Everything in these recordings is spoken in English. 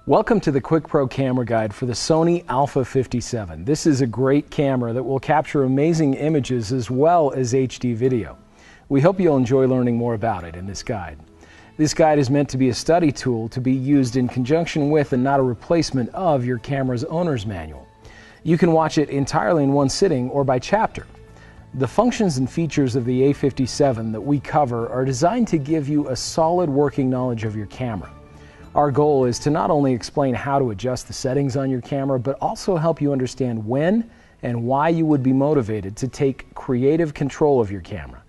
Welcome to the QuickPro camera guide for the Sony A57. This is a great camera that will capture amazing images as well as HD video. We hope you'll enjoy learning more about it in this guide. This guide is meant to be a study tool to be used in conjunction with and not a replacement of your camera's owner's manual. You can watch it entirely in one sitting or by chapter. The functions and features of the A57 that we cover are designed to give you a solid working knowledge of your camera. Our goal is to not only explain how to adjust the settings on your camera, but also help you understand when and why you would be motivated to take creative control of your camera.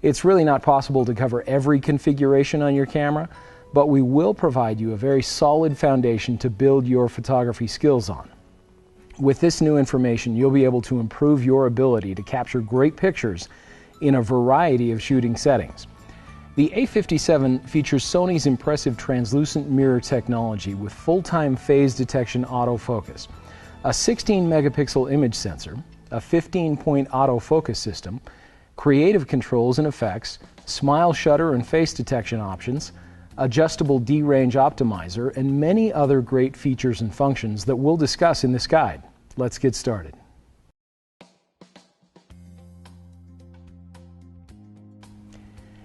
It's really not possible to cover every configuration on your camera, but we will provide you a very solid foundation to build your photography skills on. With this new information, you'll be able to improve your ability to capture great pictures in a variety of shooting settings. The A57 features Sony's impressive translucent mirror technology with full-time phase detection autofocus, a 16-megapixel image sensor, a 15-point autofocus system, creative controls and effects, smile shutter and face detection options, adjustable D-range optimizer, and many other great features and functions that we'll discuss in this guide. Let's get started.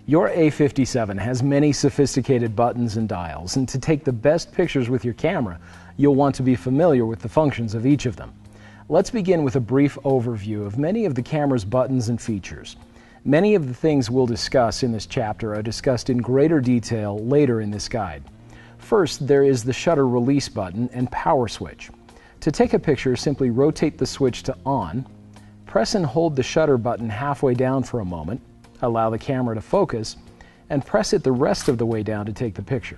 Your A57 has many sophisticated buttons and dials, and to take the best pictures with your camera, you'll want to be familiar with the functions of each of them. Let's begin with a brief overview of many of the camera's buttons and features. Many of the things we'll discuss in this chapter are discussed in greater detail later in this guide. First, there is the shutter release button and power switch. To take a picture, simply rotate the switch to on, press and hold the shutter button halfway down for a moment, allow the camera to focus, and press it the rest of the way down to take the picture.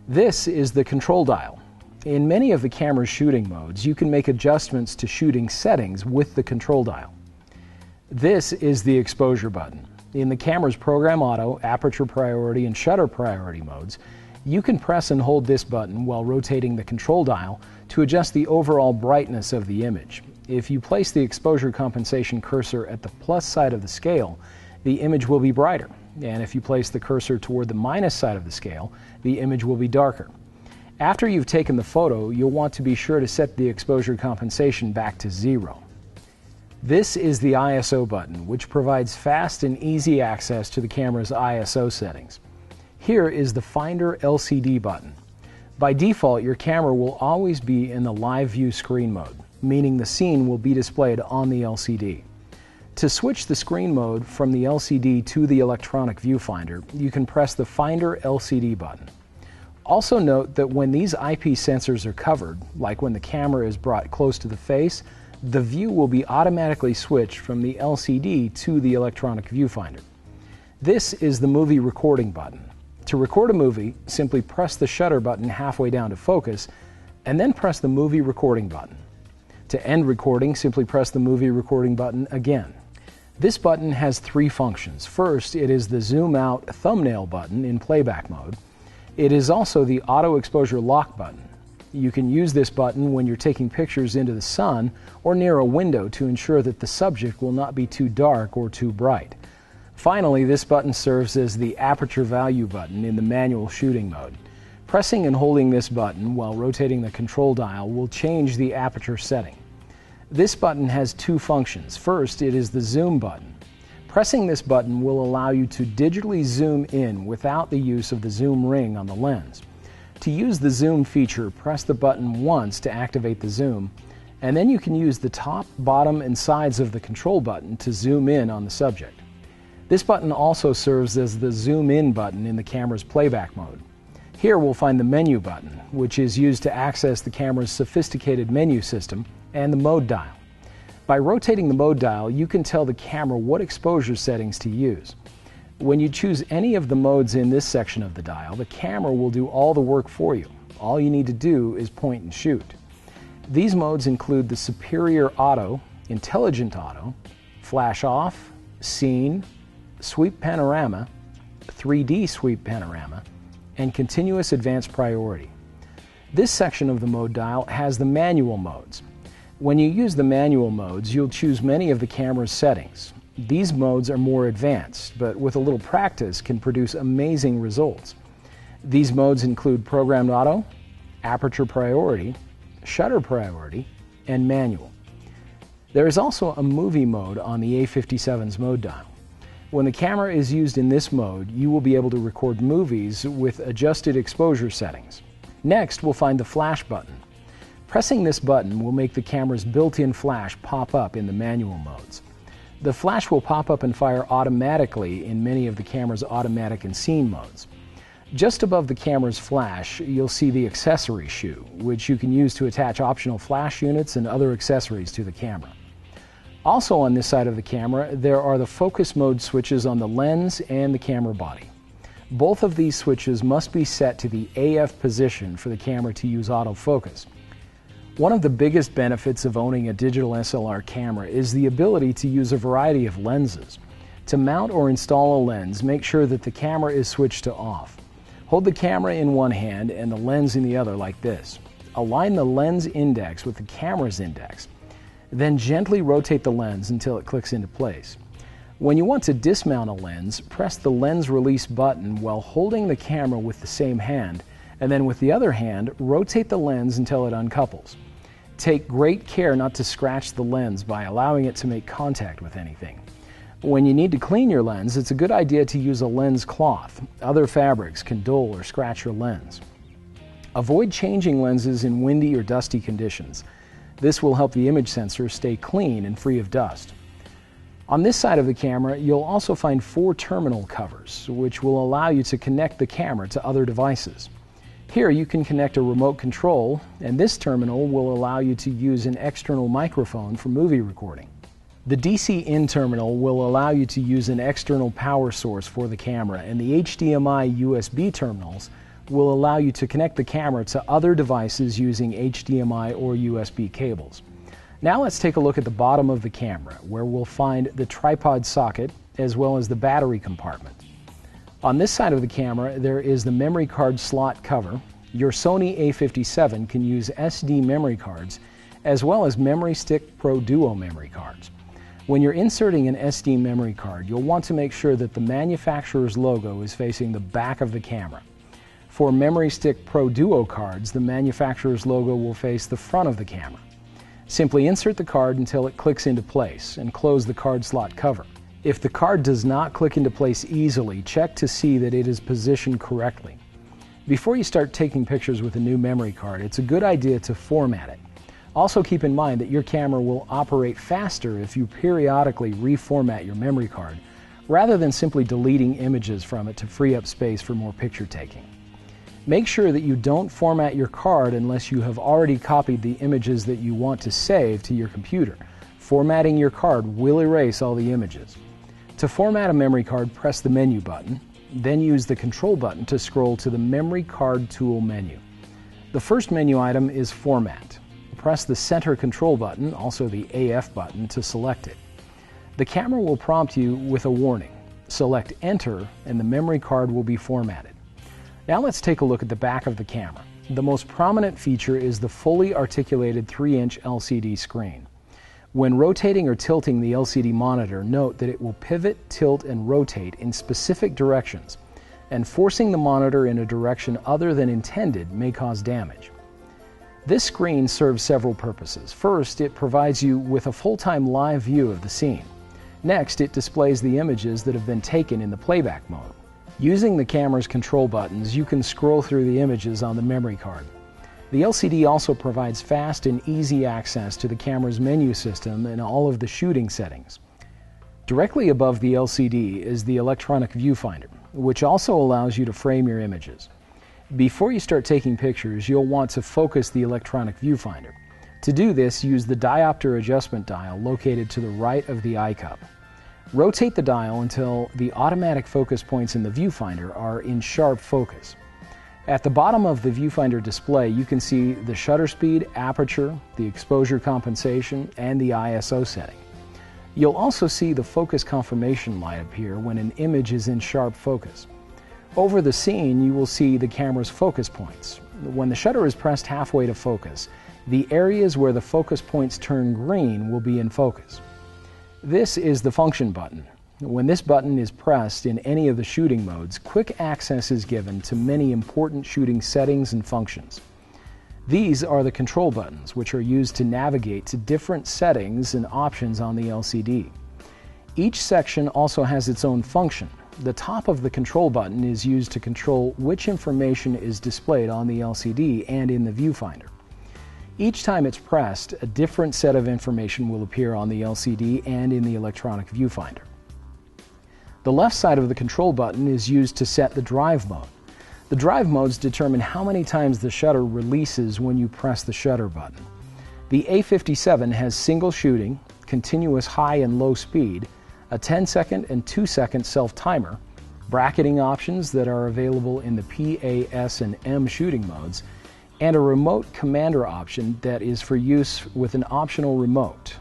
This is the control dial. In many of the camera's shooting modes, you can make adjustments to shooting settings with the control dial. This is the exposure button. In the camera's program auto, aperture priority, and shutter priority modes, you can press and hold this button while rotating the control dial to adjust the overall brightness of the image. If you place the exposure compensation cursor at the plus side of the scale, the image will be brighter, and if you place the cursor toward the minus side of the scale, the image will be darker. After you've taken the photo, you'll want to be sure to set the exposure compensation back to 0. This is the ISO button, which provides fast and easy access to the camera's ISO settings. Here is the Finder LCD button. By default, your camera will always be in the live view screen mode, meaning the scene will be displayed on the LCD. To switch the screen mode from the LCD to the electronic viewfinder, you can press the Finder LCD button. Also note that when these IP sensors are covered, like when the camera is brought close to the face, the view will be automatically switched from the LCD to the electronic viewfinder. This is the movie recording button. To record a movie, simply press the shutter button halfway down to focus, and then press the movie recording button. To end recording, simply press the movie recording button again. This button has three functions. First, it is the zoom out thumbnail button in playback mode. It is also the auto exposure lock button. You can use this button when you're taking pictures into the sun or near a window to ensure that the subject will not be too dark or too bright. Finally, this button serves as the aperture value button in the manual shooting mode. Pressing and holding this button while rotating the control dial will change the aperture setting. This button has two functions. First, it is the zoom button. Pressing this button will allow you to digitally zoom in without the use of the zoom ring on the lens. To use the zoom feature, press the button once to activate the zoom, and then you can use the top, bottom, and sides of the control button to zoom in on the subject. This button also serves as the zoom in button in the camera's playback mode. Here we'll find the menu button, which is used to access the camera's sophisticated menu system, and the mode dial. By rotating the mode dial, you can tell the camera what exposure settings to use. When you choose any of the modes in this section of the dial, the camera will do all the work for you. All you need to do is point and shoot. These modes include the Superior Auto, Intelligent Auto, Flash Off, Scene, Sweep Panorama, 3D Sweep Panorama, and Continuous Advanced Priority. This section of the mode dial has the manual modes. When you use the manual modes, you'll choose many of the camera's settings. These modes are more advanced, but with a little practice can produce amazing results. These modes include Programmed Auto, aperture priority, shutter priority, and manual. There is also a movie mode on the A57's mode dial. When the camera is used in this mode, you will be able to record movies with adjusted exposure settings. Next, we'll find the flash button. Pressing this button will make the camera's built-in flash pop up in the manual modes. The flash will pop up and fire automatically in many of the camera's automatic and scene modes. Just above the camera's flash, you'll see the accessory shoe, which you can use to attach optional flash units and other accessories to the camera. Also on this side of the camera, there are the focus mode switches on the lens and the camera body. Both of these switches must be set to the AF position for the camera to use autofocus. One of the biggest benefits of owning a digital SLR camera is the ability to use a variety of lenses. To mount or install a lens, make sure that the camera is switched to off. Hold the camera in one hand and the lens in the other like this. Align the lens index with the camera's index. Then gently rotate the lens until it clicks into place. When you want to dismount a lens, press the lens release button while holding the camera with the same hand, and then with the other hand, rotate the lens until it uncouples. Take great care not to scratch the lens by allowing it to make contact with anything. When you need to clean your lens, it's a good idea to use a lens cloth. Other fabrics can dull or scratch your lens. Avoid changing lenses in windy or dusty conditions. This will help the image sensor stay clean and free of dust. On this side of the camera, you'll also find 4 terminal covers, which will allow you to connect the camera to other devices. Here you can connect a remote control, and this terminal will allow you to use an external microphone for movie recording. The DC in terminal will allow you to use an external power source for the camera, and the HDMI USB terminals will allow you to connect the camera to other devices using HDMI or USB cables. Now let's take a look at the bottom of the camera, where we'll find the tripod socket as well as the battery compartment. On this side of the camera, there is the memory card slot cover. Your Sony A57 can use SD memory cards as well as Memory Stick Pro Duo memory cards. When you're inserting an SD memory card, you'll want to make sure that the manufacturer's logo is facing the back of the camera. For Memory Stick Pro Duo cards, the manufacturer's logo will face the front of the camera. Simply insert the card until it clicks into place and close the card slot cover. If the card does not click into place easily, check to see that it is positioned correctly. Before you start taking pictures with a new memory card, it's a good idea to format it. Also keep in mind that your camera will operate faster if you periodically reformat your memory card, rather than simply deleting images from it to free up space for more picture taking. Make sure that you don't format your card unless you have already copied the images that you want to save to your computer. Formatting your card will erase all the images. To format a memory card, press the menu button, then use the control button to scroll to the Memory Card Tool menu. The first menu item is Format. Press the center control button, also the AF button, to select it. The camera will prompt you with a warning. Select Enter and the memory card will be formatted. Now let's take a look at the back of the camera. The most prominent feature is the fully articulated 3-inch LCD screen. When rotating or tilting the LCD monitor, note that it will pivot, tilt, and rotate in specific directions, and forcing the monitor in a direction other than intended may cause damage. This screen serves several purposes. First, it provides you with a full-time live view of the scene. Next, it displays the images that have been taken in the playback mode. Using the camera's control buttons, you can scroll through the images on the memory card. The LCD also provides fast and easy access to the camera's menu system and all of the shooting settings. Directly above the LCD is the electronic viewfinder, which also allows you to frame your images. Before you start taking pictures, you'll want to focus the electronic viewfinder. To do this, use the diopter adjustment dial located to the right of the eye cup. Rotate the dial until the automatic focus points in the viewfinder are in sharp focus. At the bottom of the viewfinder display, you can see the shutter speed, aperture, the exposure compensation, and the ISO setting. You'll also see the focus confirmation light appear when an image is in sharp focus. Over the scene, you will see the camera's focus points. When the shutter is pressed halfway to focus, the areas where the focus points turn green will be in focus. This is the function button. When this button is pressed in any of the shooting modes, quick access is given to many important shooting settings and functions. These are the control buttons, which are used to navigate to different settings and options on the LCD. Each section also has its own function. The top of the control button is used to control which information is displayed on the LCD and in the viewfinder. Each time it's pressed, a different set of information will appear on the LCD and in the electronic viewfinder. The left side of the control button is used to set the drive mode. The drive modes determine how many times the shutter releases when you press the shutter button. The A57 has single shooting, continuous high and low speed, a 10-second and 2-second self-timer, bracketing options that are available in the P, A, S, and M shooting modes, and a remote commander option that is for use with an optional remote.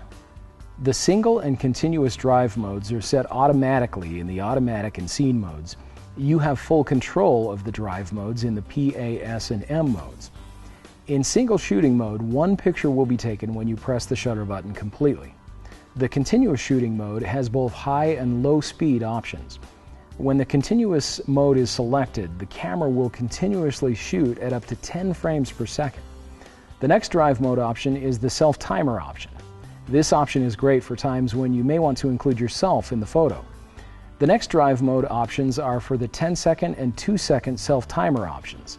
The single and continuous drive modes are set automatically in the automatic and scene modes. You have full control of the drive modes in the P, A, S, and M modes. In single shooting mode, one picture will be taken when you press the shutter button completely. The continuous shooting mode has both high and low speed options. When the continuous mode is selected, the camera will continuously shoot at up to 10 frames per second. The next drive mode option is the self-timer option. This option is great for times when you may want to include yourself in the photo. The next drive mode options are for the 10-second and 2-second self-timer options.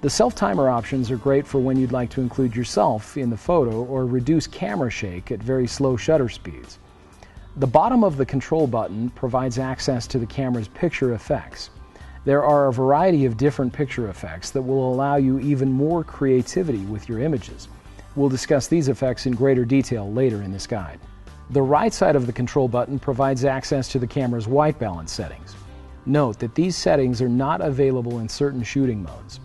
The self-timer options are great for when you'd like to include yourself in the photo or reduce camera shake at very slow shutter speeds. The bottom of the control button provides access to the camera's picture effects. There are a variety of different picture effects that will allow you even more creativity with your images. We'll discuss these effects in greater detail later in this guide. The right side of the control button provides access to the camera's white balance settings. Note that these settings are not available in certain shooting modes.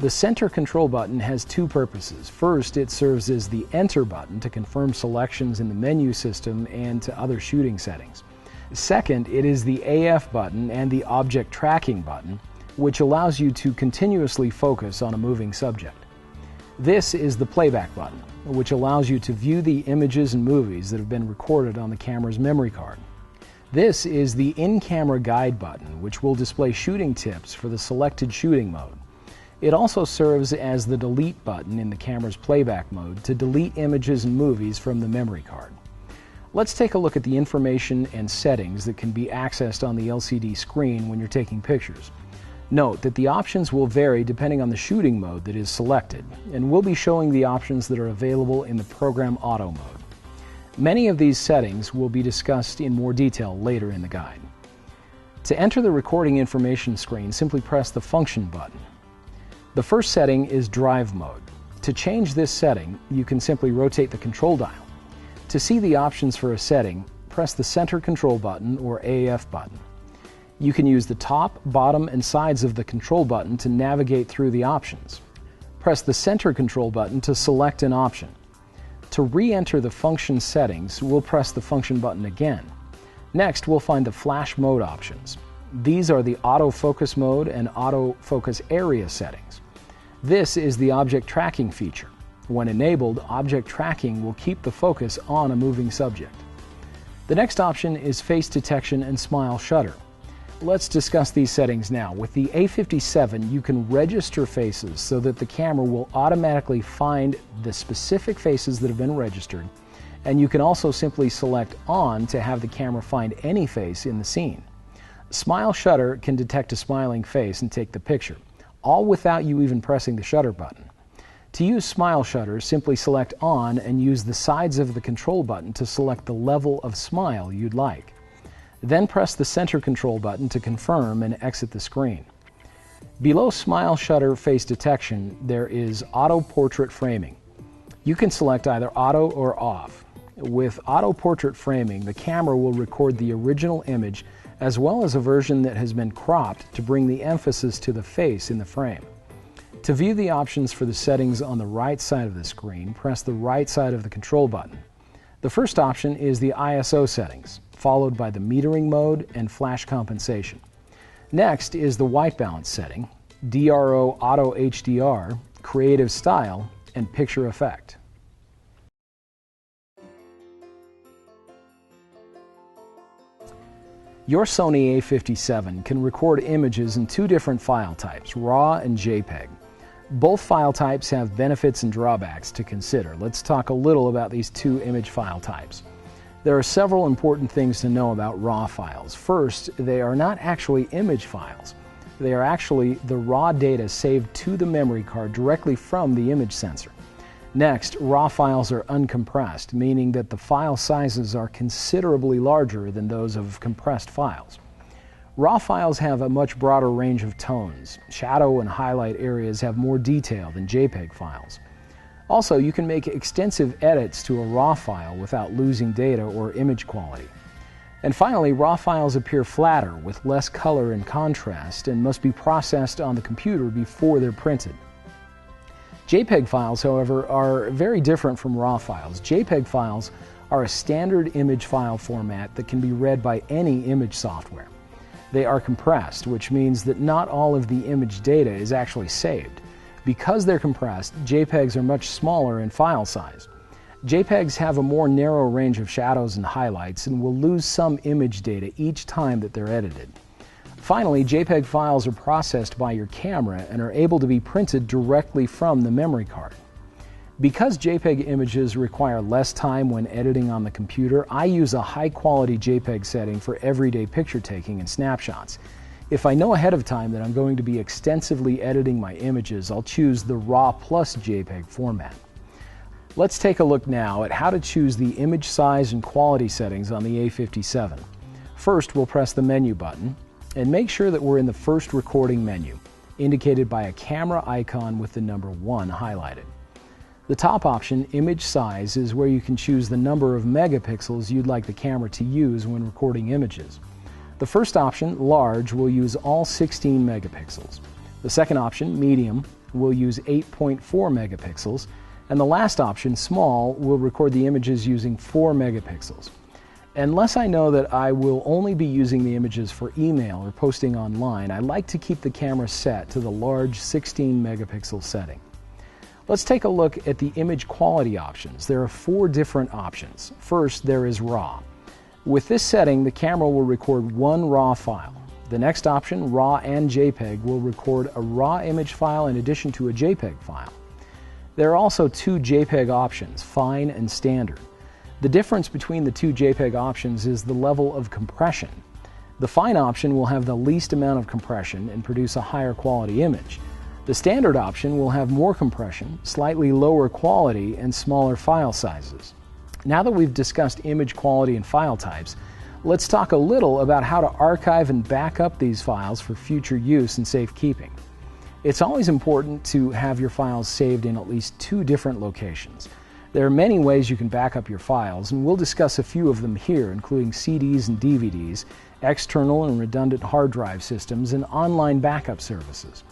The center control button has two purposes. First, it serves as the Enter button to confirm selections in the menu system and to other shooting settings. Second, it is the AF button and the Object Tracking button, which allows you to continuously focus on a moving subject. This is the Playback button, which allows you to view the images and movies that have been recorded on the camera's memory card. This is the In-Camera Guide button, which will display shooting tips for the selected shooting mode. It also serves as the Delete button in the camera's playback mode to delete images and movies from the memory card. Let's take a look at the information and settings that can be accessed on the LCD screen when you're taking pictures. Note that the options will vary depending on the shooting mode that is selected, and we'll be showing the options that are available in the Program Auto mode. Many of these settings will be discussed in more detail later in the guide. To enter the recording information screen, simply press the Function button. The first setting is Drive mode. To change this setting, you can simply rotate the control dial. To see the options for a setting, press the Center Control button or AF button. You can use the top, bottom, and sides of the control button to navigate through the options. Press the Center Control button to select an option. To re-enter the function settings, we'll press the Function button again. Next, we'll find the Flash mode options. These are the Autofocus mode and Autofocus area settings. This is the Object Tracking feature. When enabled, Object Tracking will keep the focus on a moving subject. The next option is Face Detection and Smile Shutter. Let's discuss these settings now. With the A57, you can register faces so that the camera will automatically find the specific faces that have been registered, and you can also simply select On to have the camera find any face in the scene. Smile Shutter can detect a smiling face and take the picture, all without you even pressing the shutter button. To use Smile Shutter, simply select On and use the sides of the control button to select the level of smile you'd like. Then press the Center Control button to confirm and exit the screen. Below Smile Shutter Face Detection, there is Auto Portrait Framing. You can select either Auto or Off. With Auto Portrait Framing, the camera will record the original image as well as a version that has been cropped to bring the emphasis to the face in the frame. To view the options for the settings on the right side of the screen, press the right side of the control button. The first option is the ISO settings, followed by the metering mode and flash compensation. Next is the white balance setting, DRO Auto HDR, Creative Style, and Picture Effect. Your Sony A57 can record images in two different file types, RAW and JPEG. Both file types have benefits and drawbacks to consider. Let's talk a little about these two image file types. There are several important things to know about RAW files. First, they are not actually image files. They are actually the raw data saved to the memory card directly from the image sensor. Next, RAW files are uncompressed, meaning that the file sizes are considerably larger than those of compressed files. RAW files have a much broader range of tones. Shadow and highlight areas have more detail than JPEG files. Also, you can make extensive edits to a RAW file without losing data or image quality. And finally, RAW files appear flatter with less color and contrast and must be processed on the computer before they're printed. JPEG files, however, are very different from RAW files. JPEG files are a standard image file format that can be read by any image software. They are compressed, which means that not all of the image data is actually saved. Because they're compressed, JPEGs are much smaller in file size. JPEGs have a more narrow range of shadows and highlights and will lose some image data each time that they're edited. Finally, JPEG files are processed by your camera and are able to be printed directly from the memory card. Because JPEG images require less time when editing on the computer, I use a high-quality JPEG setting for everyday picture taking and snapshots. If I know ahead of time that I'm going to be extensively editing my images, I'll choose the RAW plus JPEG format. Let's take a look now at how to choose the image size and quality settings on the A57. First, we'll press the menu button and make sure that we're in the first recording menu, indicated by a camera icon with the number 1 highlighted. The top option, Image Size, is where you can choose the number of megapixels you'd like the camera to use when recording images. The first option, Large, will use all 16 megapixels. The second option, Medium, will use 8.4 megapixels. And the last option, Small, will record the images using 4 megapixels. Unless I know that I will only be using the images for email or posting online, I like to keep the camera set to the large 16 megapixel setting. Let's take a look at the image quality options. There are 4 different options. First, there is RAW. With this setting, the camera will record 1 RAW file. The next option, RAW and JPEG, will record a RAW image file in addition to a JPEG file. There are also 2 JPEG options, Fine and Standard. The difference between the 2 JPEG options is the level of compression. The Fine option will have the least amount of compression and produce a higher quality image. The Standard option will have more compression, slightly lower quality, and smaller file sizes. Now that we've discussed image quality and file types, let's talk a little about how to archive and back up these files for future use and safekeeping. It's always important to have your files saved in at least 2 different locations. There are many ways you can back up your files, and we'll discuss a few of them here, including CDs and DVDs, external and redundant hard drive systems, and online backup services.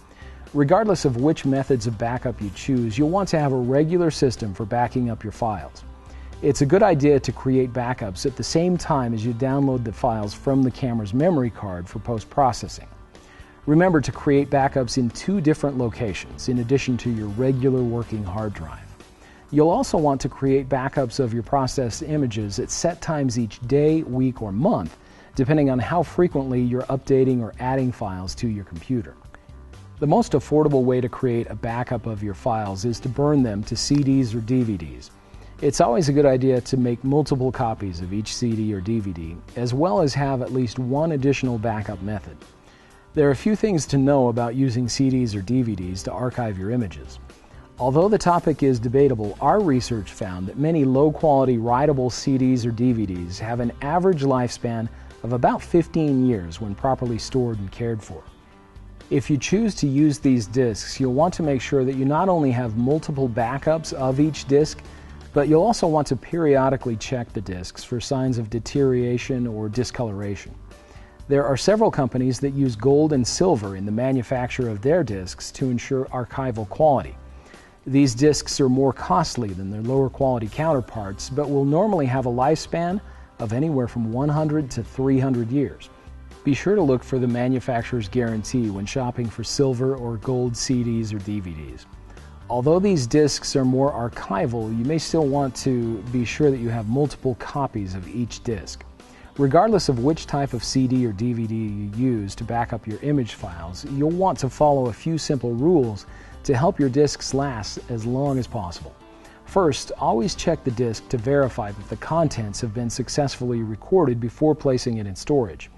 Regardless of which methods of backup you choose, you'll want to have a regular system for backing up your files. It's a good idea to create backups at the same time as you download the files from the camera's memory card for post-processing. Remember to create backups in 2 different locations, in addition to your regular working hard drive. You'll also want to create backups of your processed images at set times each day, week, or month, depending on how frequently you're updating or adding files to your computer. The most affordable way to create a backup of your files is to burn them to CDs or DVDs. It's always a good idea to make multiple copies of each CD or DVD, as well as have at least 1 additional backup method. There are a few things to know about using CDs or DVDs to archive your images. Although the topic is debatable, our research found that many low-quality writable CDs or DVDs have an average lifespan of about 15 years when properly stored and cared for. If you choose to use these discs, you'll want to make sure that you not only have multiple backups of each disc, but you'll also want to periodically check the discs for signs of deterioration or discoloration. There are several companies that use gold and silver in the manufacture of their discs to ensure archival quality. These discs are more costly than their lower quality counterparts, but will normally have a lifespan of anywhere from 100 to 300 years. Be sure to look for the manufacturer's guarantee when shopping for silver or gold CDs or DVDs. Although these discs are more archival, you may still want to be sure that you have multiple copies of each disc. Regardless of which type of CD or DVD you use to back up your image files, you'll want to follow a few simple rules to help your discs last as long as possible. First, always check the disc to verify that the contents have been successfully recorded before placing it in storage.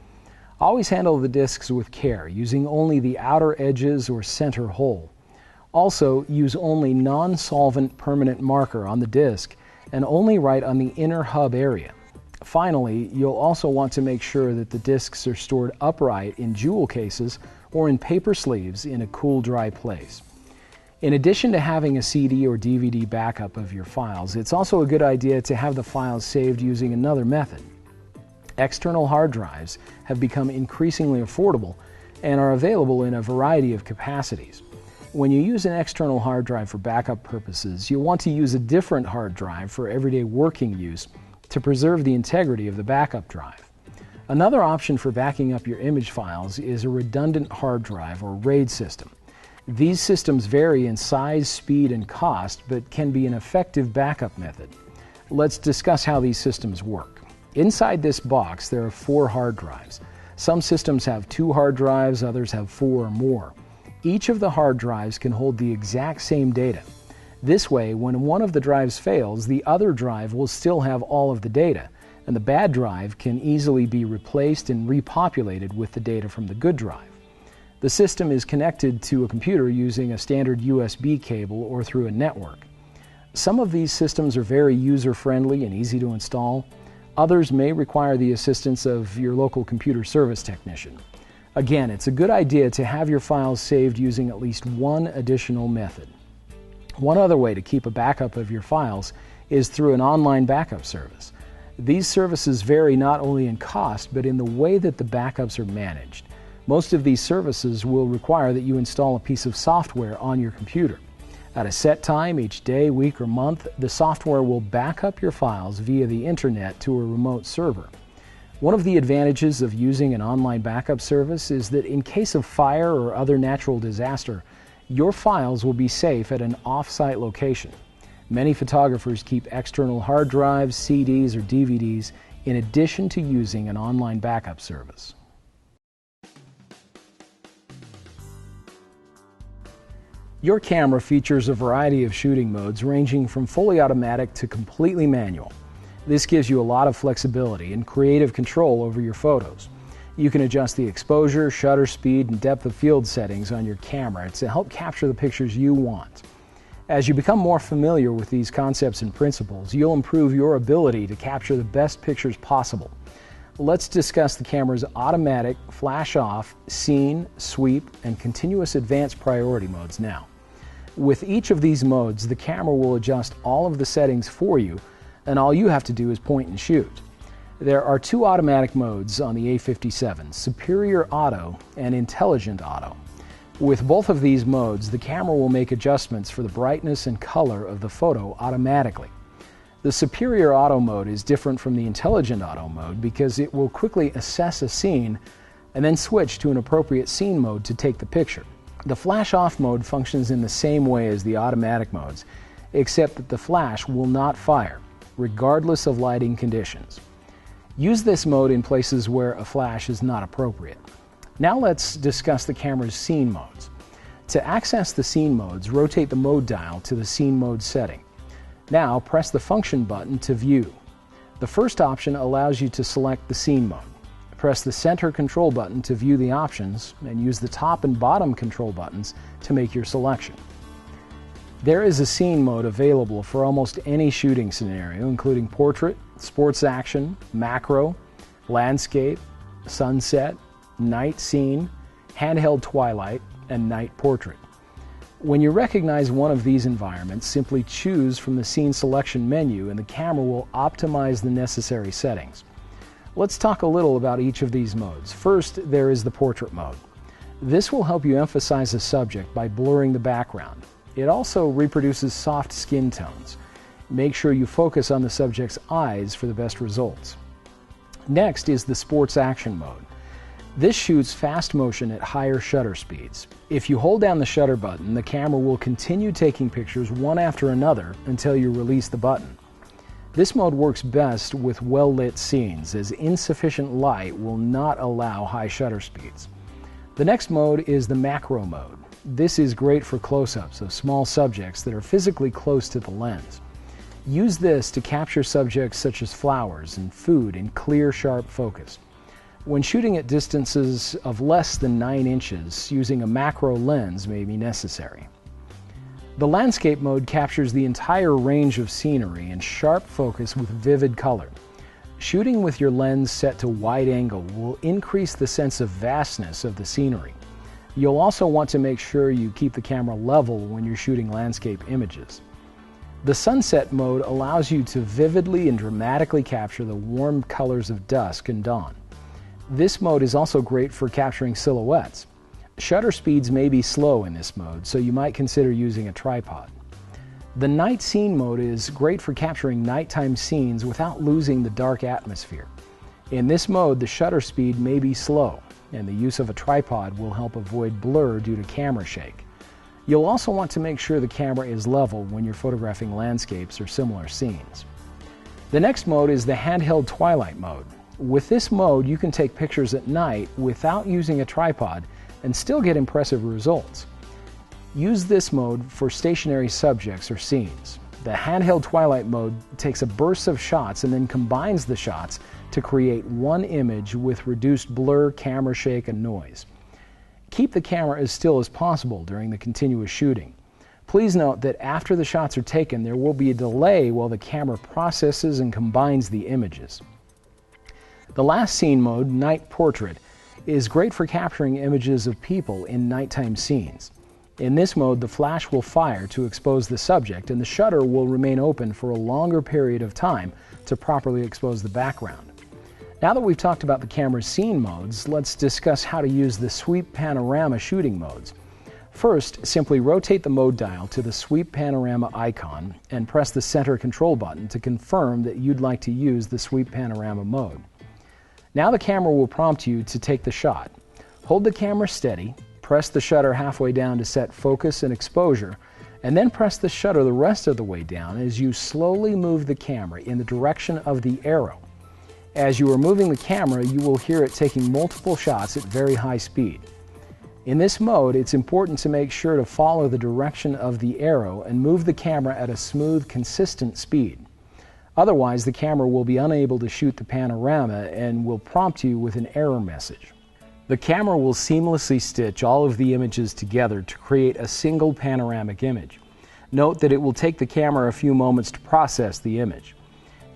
Always handle the discs with care, using only the outer edges or center hole. Also, use only non-solvent permanent marker on the disc and only write on the inner hub area. Finally, you'll also want to make sure that the discs are stored upright in jewel cases or in paper sleeves in a cool, dry place. In addition to having a CD or DVD backup of your files, it's also a good idea to have the files saved using another method. External hard drives have become increasingly affordable and are available in a variety of capacities. When you use an external hard drive for backup purposes, you'll want to use a different hard drive for everyday working use to preserve the integrity of the backup drive. Another option for backing up your image files is a redundant hard drive or RAID system. These systems vary in size, speed, and cost, but can be an effective backup method. Let's discuss how these systems work. Inside this box, there are 4 hard drives. Some systems have 2 hard drives, others have 4 or more. Each of the hard drives can hold the exact same data. This way, when one of the drives fails, the other drive will still have all of the data, and the bad drive can easily be replaced and repopulated with the data from the good drive. The system is connected to a computer using a standard USB cable or through a network. Some of these systems are very user-friendly and easy to install. Others may require the assistance of your local computer service technician. Again, it's a good idea to have your files saved using at least one additional method. One other way to keep a backup of your files is through an online backup service. These services vary not only in cost, but in the way that the backups are managed. Most of these services will require that you install a piece of software on your computer. At a set time each day, week, or month, the software will back up your files via the internet to a remote server. One of the advantages of using an online backup service is that in case of fire or other natural disaster, your files will be safe at an off-site location. Many photographers keep external hard drives, CDs, or DVDs in addition to using an online backup service. Your camera features a variety of shooting modes ranging from fully automatic to completely manual. This gives you a lot of flexibility and creative control over your photos. You can adjust the exposure, shutter speed, and depth of field settings on your camera to help capture the pictures you want. As you become more familiar with these concepts and principles, you'll improve your ability to capture the best pictures possible. Let's discuss the camera's automatic, flash off, scene, sweep, and continuous advanced priority modes now. With each of these modes, the camera will adjust all of the settings for you, and all you have to do is point and shoot. There are 2 automatic modes on the A57, Superior Auto and Intelligent Auto. With both of these modes, the camera will make adjustments for the brightness and color of the photo automatically. The Superior Auto mode is different from the Intelligent Auto mode because it will quickly assess a scene and then switch to an appropriate scene mode to take the picture. The flash-off mode functions in the same way as the automatic modes, except that the flash will not fire, regardless of lighting conditions. Use this mode in places where a flash is not appropriate. Now let's discuss the camera's scene modes. To access the scene modes, rotate the mode dial to the scene mode setting. Now press the function button to view. The first option allows you to select the scene mode. Press the center control button to view the options and use the top and bottom control buttons to make your selection. There is a scene mode available for almost any shooting scenario, including portrait, sports action, macro, landscape, sunset, night scene, handheld twilight, and night portrait. When you recognize one of these environments, simply choose from the scene selection menu and the camera will optimize the necessary settings. Let's talk a little about each of these modes. First, there is the portrait mode. This will help you emphasize a subject by blurring the background. It also reproduces soft skin tones. Make sure you focus on the subject's eyes for the best results. Next is the sports action mode. This shoots fast motion at higher shutter speeds. If you hold down the shutter button, the camera will continue taking pictures one after another until you release the button. This mode works best with well-lit scenes, as insufficient light will not allow high shutter speeds. The next mode is the macro mode. This is great for close-ups of small subjects that are physically close to the lens. Use this to capture subjects such as flowers and food in clear, sharp focus. When shooting at distances of less than 9 inches, using a macro lens may be necessary. The landscape mode captures the entire range of scenery in sharp focus with vivid color. Shooting with your lens set to wide angle will increase the sense of vastness of the scenery. You'll also want to make sure you keep the camera level when you're shooting landscape images. The sunset mode allows you to vividly and dramatically capture the warm colors of dusk and dawn. This mode is also great for capturing silhouettes. Shutter speeds may be slow in this mode, so you might consider using a tripod. The night scene mode is great for capturing nighttime scenes without losing the dark atmosphere. In this mode, the shutter speed may be slow, and the use of a tripod will help avoid blur due to camera shake. You'll also want to make sure the camera is level when you're photographing landscapes or similar scenes. The next mode is the handheld twilight mode. With this mode, you can take pictures at night without using a tripod and still get impressive results. Use this mode for stationary subjects or scenes. The handheld twilight mode takes a burst of shots and then combines the shots to create one image with reduced blur, camera shake, and noise. Keep the camera as still as possible during the continuous shooting. Please note that after the shots are taken, there will be a delay while the camera processes and combines the images. The last scene mode, Night Portrait, is great for capturing images of people in nighttime scenes. In this mode, the flash will fire to expose the subject, and the shutter will remain open for a longer period of time to properly expose the background. Now that we've talked about the camera's scene modes, let's discuss how to use the sweep panorama shooting modes. First, simply rotate the mode dial to the sweep panorama icon and press the center control button to confirm that you'd like to use the sweep panorama mode. Now the camera will prompt you to take the shot. Hold the camera steady, press the shutter halfway down to set focus and exposure, and then press the shutter the rest of the way down as you slowly move the camera in the direction of the arrow. As you are moving the camera, you will hear it taking multiple shots at very high speed. In this mode, it's important to make sure to follow the direction of the arrow and move the camera at a smooth, consistent speed. Otherwise, the camera will be unable to shoot the panorama and will prompt you with an error message. The camera will seamlessly stitch all of the images together to create a single panoramic image. Note that it will take the camera a few moments to process the image.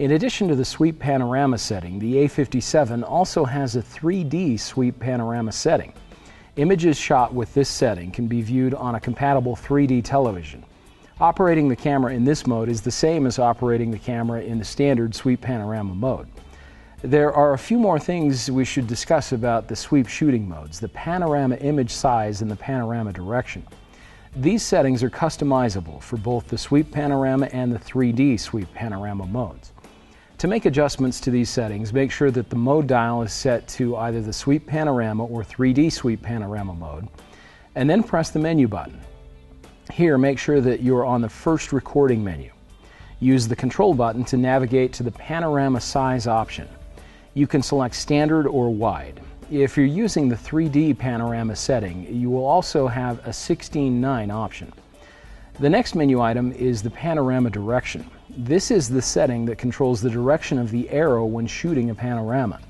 In addition to the sweep panorama setting, the A57 also has a 3D sweep panorama setting. Images shot with this setting can be viewed on a compatible 3D television. Operating the camera in this mode is the same as operating the camera in the standard sweep panorama mode. There are a few more things we should discuss about the sweep shooting modes: the panorama image size and the panorama direction. These settings are customizable for both the sweep panorama and the 3D sweep panorama modes. To make adjustments to these settings, make sure that the mode dial is set to either the sweep panorama or 3D sweep panorama mode, and then press the menu button. Here, make sure that you are on the first recording menu. Use the control button to navigate to the panorama size option. You can select standard or wide. If you're using the 3D panorama setting, you will also have a 16:9 option. The next menu item is the panorama direction. This is the setting that controls the direction of the arrow when shooting a panorama.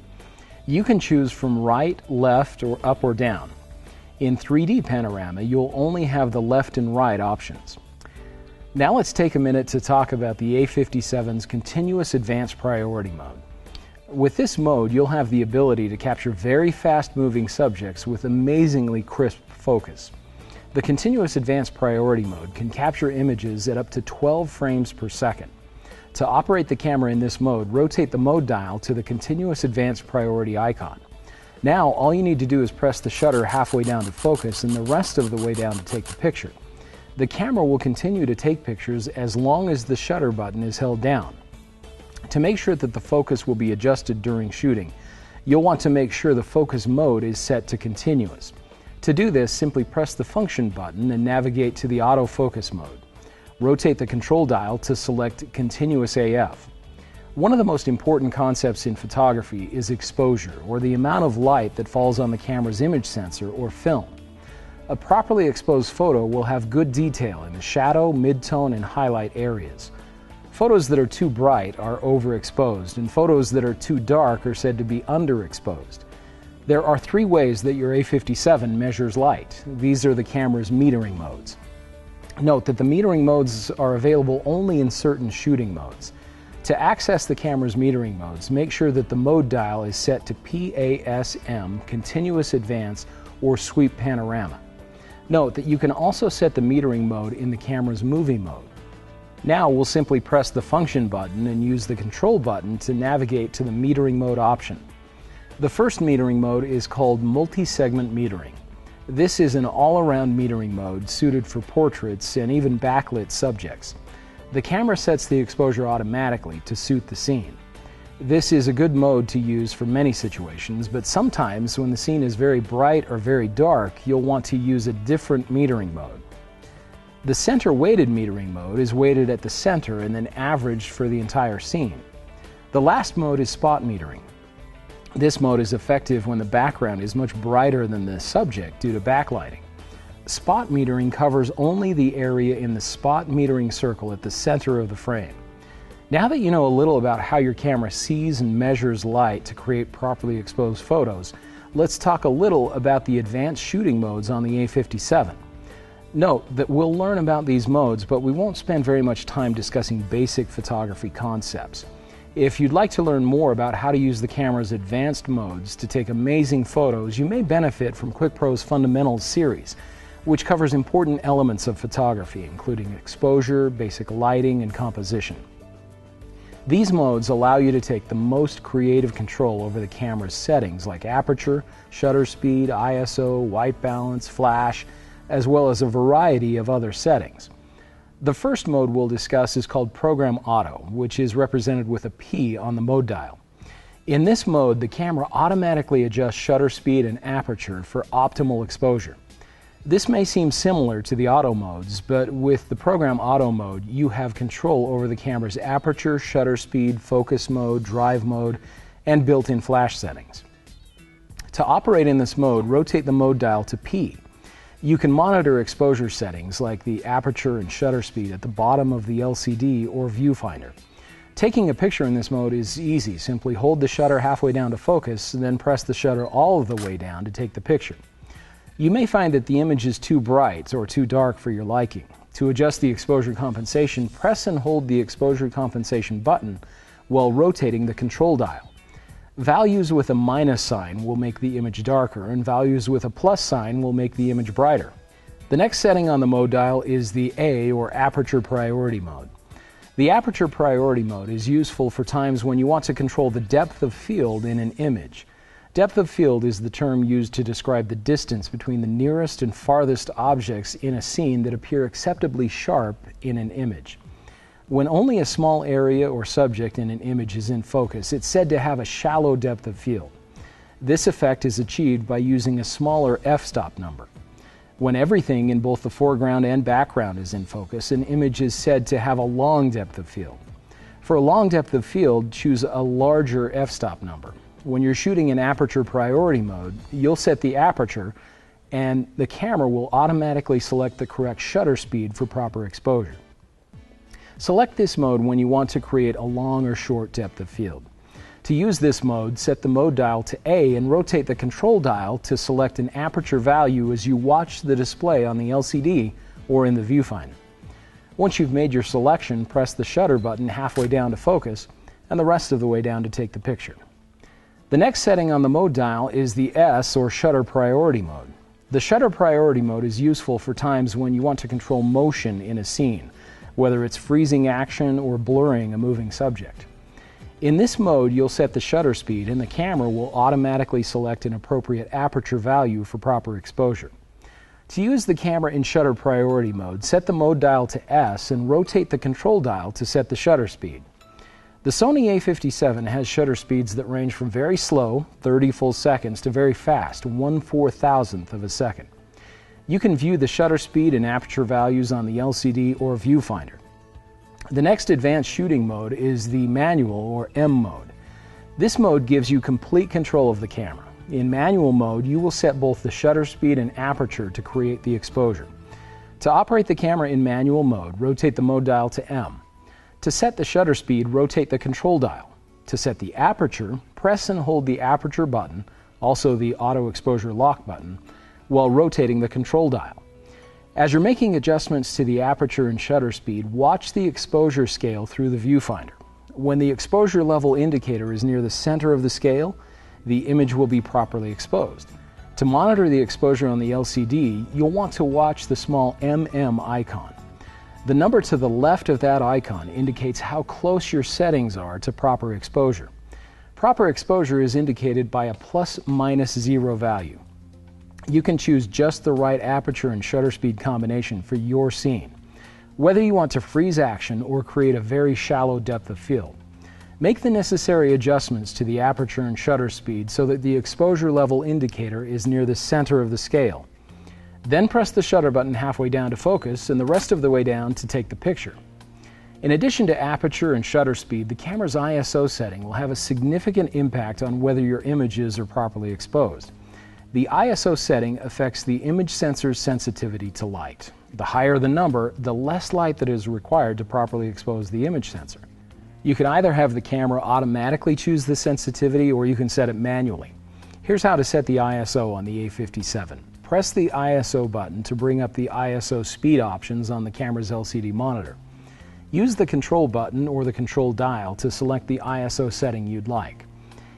You can choose from right, left, or up or down. In 3D panorama, you'll only have the left and right options. Now let's take a minute to talk about the A57's continuous advanced priority mode. With this mode, you'll have the ability to capture very fast-moving subjects with amazingly crisp focus. The continuous advanced priority mode can capture images at up to 12 frames per second. To operate the camera in this mode, rotate the mode dial to the continuous advanced priority icon. Now, all you need to do is press the shutter halfway down to focus and the rest of the way down to take the picture. The camera will continue to take pictures as long as the shutter button is held down. To make sure that the focus will be adjusted during shooting, you'll want to make sure the focus mode is set to continuous. To do this, simply press the function button and navigate to the autofocus mode. Rotate the control dial to select Continuous AF. One of the most important concepts in photography is exposure, or the amount of light that falls on the camera's image sensor or film. A properly exposed photo will have good detail in the shadow, midtone, and highlight areas. Photos that are too bright are overexposed, and photos that are too dark are said to be underexposed. There are 3 ways that your A57 measures light. These are the camera's metering modes. Note that the metering modes are available only in certain shooting modes. To access the camera's metering modes, make sure that the mode dial is set to PASM, Continuous Advance, or Sweep Panorama. Note that you can also set the metering mode in the camera's movie mode. Now we'll simply press the function button and use the control button to navigate to the metering mode option. The first metering mode is called multi-segment metering. This is an all-around metering mode suited for portraits and even backlit subjects. The camera sets the exposure automatically to suit the scene. This is a good mode to use for many situations, but sometimes when the scene is very bright or very dark, you'll want to use a different metering mode. The center-weighted metering mode is weighted at the center and then averaged for the entire scene. The last mode is spot metering. This mode is effective when the background is much brighter than the subject due to backlighting. Spot metering covers only the area in the spot metering circle at the center of the frame. Now that you know a little about how your camera sees and measures light to create properly exposed photos, let's talk a little about the advanced shooting modes on the A57. Note that we'll learn about these modes, but we won't spend very much time discussing basic photography concepts. If you'd like to learn more about how to use the camera's advanced modes to take amazing photos, you may benefit from QuickPro's Fundamentals series, which covers important elements of photography, including exposure, basic lighting, and composition. These modes allow you to take the most creative control over the camera's settings like aperture, shutter speed, ISO, white balance, flash, as well as a variety of other settings. The first mode we'll discuss is called Program Auto, which is represented with a P on the mode dial. In this mode, the camera automatically adjusts shutter speed and aperture for optimal exposure. This may seem similar to the auto modes, but with the Program Auto mode, you have control over the camera's aperture, shutter speed, focus mode, drive mode, and built-in flash settings. To operate in this mode, rotate the mode dial to P. You can monitor exposure settings like the aperture and shutter speed at the bottom of the LCD or viewfinder. Taking a picture in this mode is easy. Simply hold the shutter halfway down to focus, and then press the shutter all of the way down to take the picture. You may find that the image is too bright or too dark for your liking. To adjust the exposure compensation, press and hold the exposure compensation button while rotating the control dial. Values with a minus sign will make the image darker, and values with a plus sign will make the image brighter. The next setting on the mode dial is the A, or Aperture Priority mode. The Aperture Priority mode is useful for times when you want to control the depth of field in an image. Depth of field is the term used to describe the distance between the nearest and farthest objects in a scene that appear acceptably sharp in an image. When only a small area or subject in an image is in focus, it's said to have a shallow depth of field. This effect is achieved by using a smaller f-stop number. When everything in both the foreground and background is in focus, an image is said to have a long depth of field. For a long depth of field, choose a larger f-stop number. When you're shooting in Aperture Priority mode, you'll set the aperture, and the camera will automatically select the correct shutter speed for proper exposure. Select this mode when you want to create a long or short depth of field. To use this mode, set the mode dial to A and rotate the control dial to select an aperture value as you watch the display on the LCD or in the viewfinder. Once you've made your selection, press the shutter button halfway down to focus and the rest of the way down to take the picture. The next setting on the mode dial is the S, or Shutter Priority mode. The Shutter Priority mode is useful for times when you want to control motion in a scene, whether it's freezing action or blurring a moving subject. In this mode, you'll set the shutter speed and the camera will automatically select an appropriate aperture value for proper exposure. To use the camera in Shutter Priority mode, set the mode dial to S and rotate the control dial to set the shutter speed. The Sony A57 has shutter speeds that range from very slow, 30 full seconds, to very fast, 1/4000th of a second. You can view the shutter speed and aperture values on the LCD or viewfinder. The next advanced shooting mode is the Manual, or M mode. This mode gives you complete control of the camera. In manual mode, you will set both the shutter speed and aperture to create the exposure. To operate the camera in manual mode, rotate the mode dial to M. To set the shutter speed, rotate the control dial. To set the aperture, press and hold the aperture button, also the auto exposure lock button, while rotating the control dial. As you're making adjustments to the aperture and shutter speed, watch the exposure scale through the viewfinder. When the exposure level indicator is near the center of the scale, the image will be properly exposed. To monitor the exposure on the LCD, you'll want to watch the small MM icon. The number to the left of that icon indicates how close your settings are to proper exposure. Proper exposure is indicated by a ±0 value. You can choose just the right aperture and shutter speed combination for your scene, whether you want to freeze action or create a very shallow depth of field. Make the necessary adjustments to the aperture and shutter speed so that the exposure level indicator is near the center of the scale. Then press the shutter button halfway down to focus and the rest of the way down to take the picture. In addition to aperture and shutter speed, the camera's ISO setting will have a significant impact on whether your images are properly exposed. The ISO setting affects the image sensor's sensitivity to light. The higher the number, the less light that is required to properly expose the image sensor. You can either have the camera automatically choose the sensitivity or you can set it manually. Here's how to set the ISO on the A57. Press the ISO button to bring up the ISO speed options on the camera's LCD monitor. Use the control button or the control dial to select the ISO setting you'd like.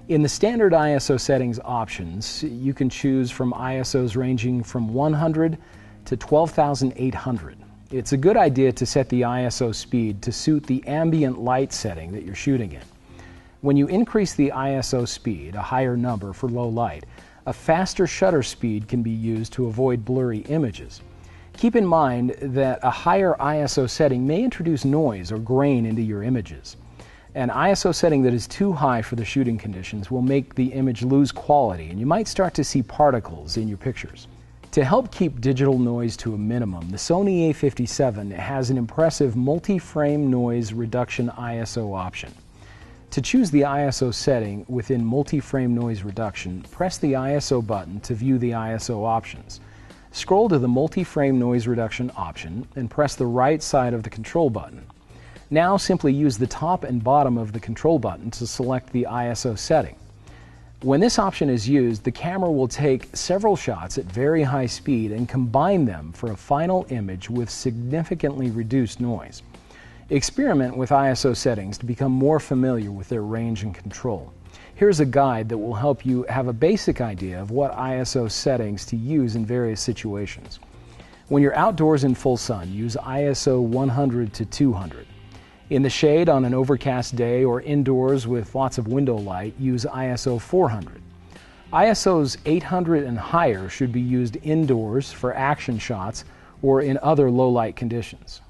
In the standard ISO settings options, you can choose from ISOs ranging from 100 to 12,800. It's a good idea to set the ISO speed to suit the ambient light setting that you're shooting in. When you increase the ISO speed, a higher number for low light, a faster shutter speed can be used to avoid blurry images. Keep in mind that a higher ISO setting may introduce noise or grain into your images. An ISO setting that is too high for the shooting conditions will make the image lose quality, and you might start to see particles in your pictures. To help keep digital noise to a minimum, the Sony A57 has an impressive multi-frame noise reduction ISO option. To choose the ISO setting within multi-frame noise reduction, press the ISO button to view the ISO options. Scroll to the multi-frame noise reduction option and press the right side of the control button. Now simply use the top and bottom of the control button to select the ISO setting. When this option is used, the camera will take several shots at very high speed and combine them for a final image with significantly reduced noise. Experiment with ISO settings to become more familiar with their range and control. Here's a guide that will help you have a basic idea of what ISO settings to use in various situations. When you're outdoors in full sun, use ISO 100 to 200. In the shade on an overcast day or indoors with lots of window light, use ISO 400. ISOs 800 and higher should be used indoors for action shots or in other low light conditions.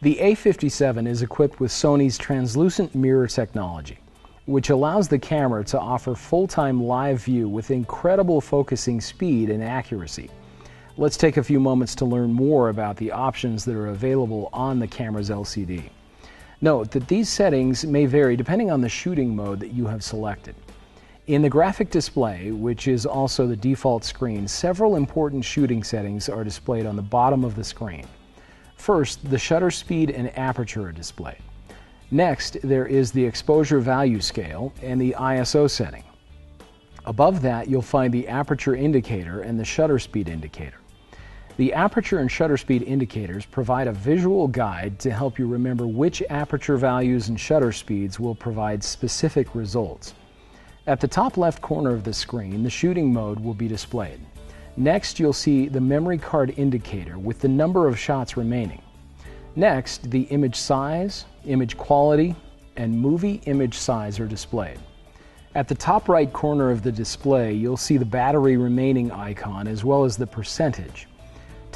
The A57 is equipped with Sony's translucent mirror technology, which allows the camera to offer full-time live view with incredible focusing speed and accuracy. Let's take a few moments to learn more about the options that are available on the camera's LCD. Note that these settings may vary depending on the shooting mode that you have selected. In the graphic display, which is also the default screen, several important shooting settings are displayed on the bottom of the screen. First, the shutter speed and aperture are displayed. Next, there is the exposure value scale and the ISO setting. Above that, you'll find the aperture indicator and the shutter speed indicator. The aperture and shutter speed indicators provide a visual guide to help you remember which aperture values and shutter speeds will provide specific results. At the top left corner of the screen, the shooting mode will be displayed. Next, you'll see the memory card indicator with the number of shots remaining. Next, the image size, image quality, and movie image size are displayed. At the top right corner of the display, you'll see the battery remaining icon as well as the percentage.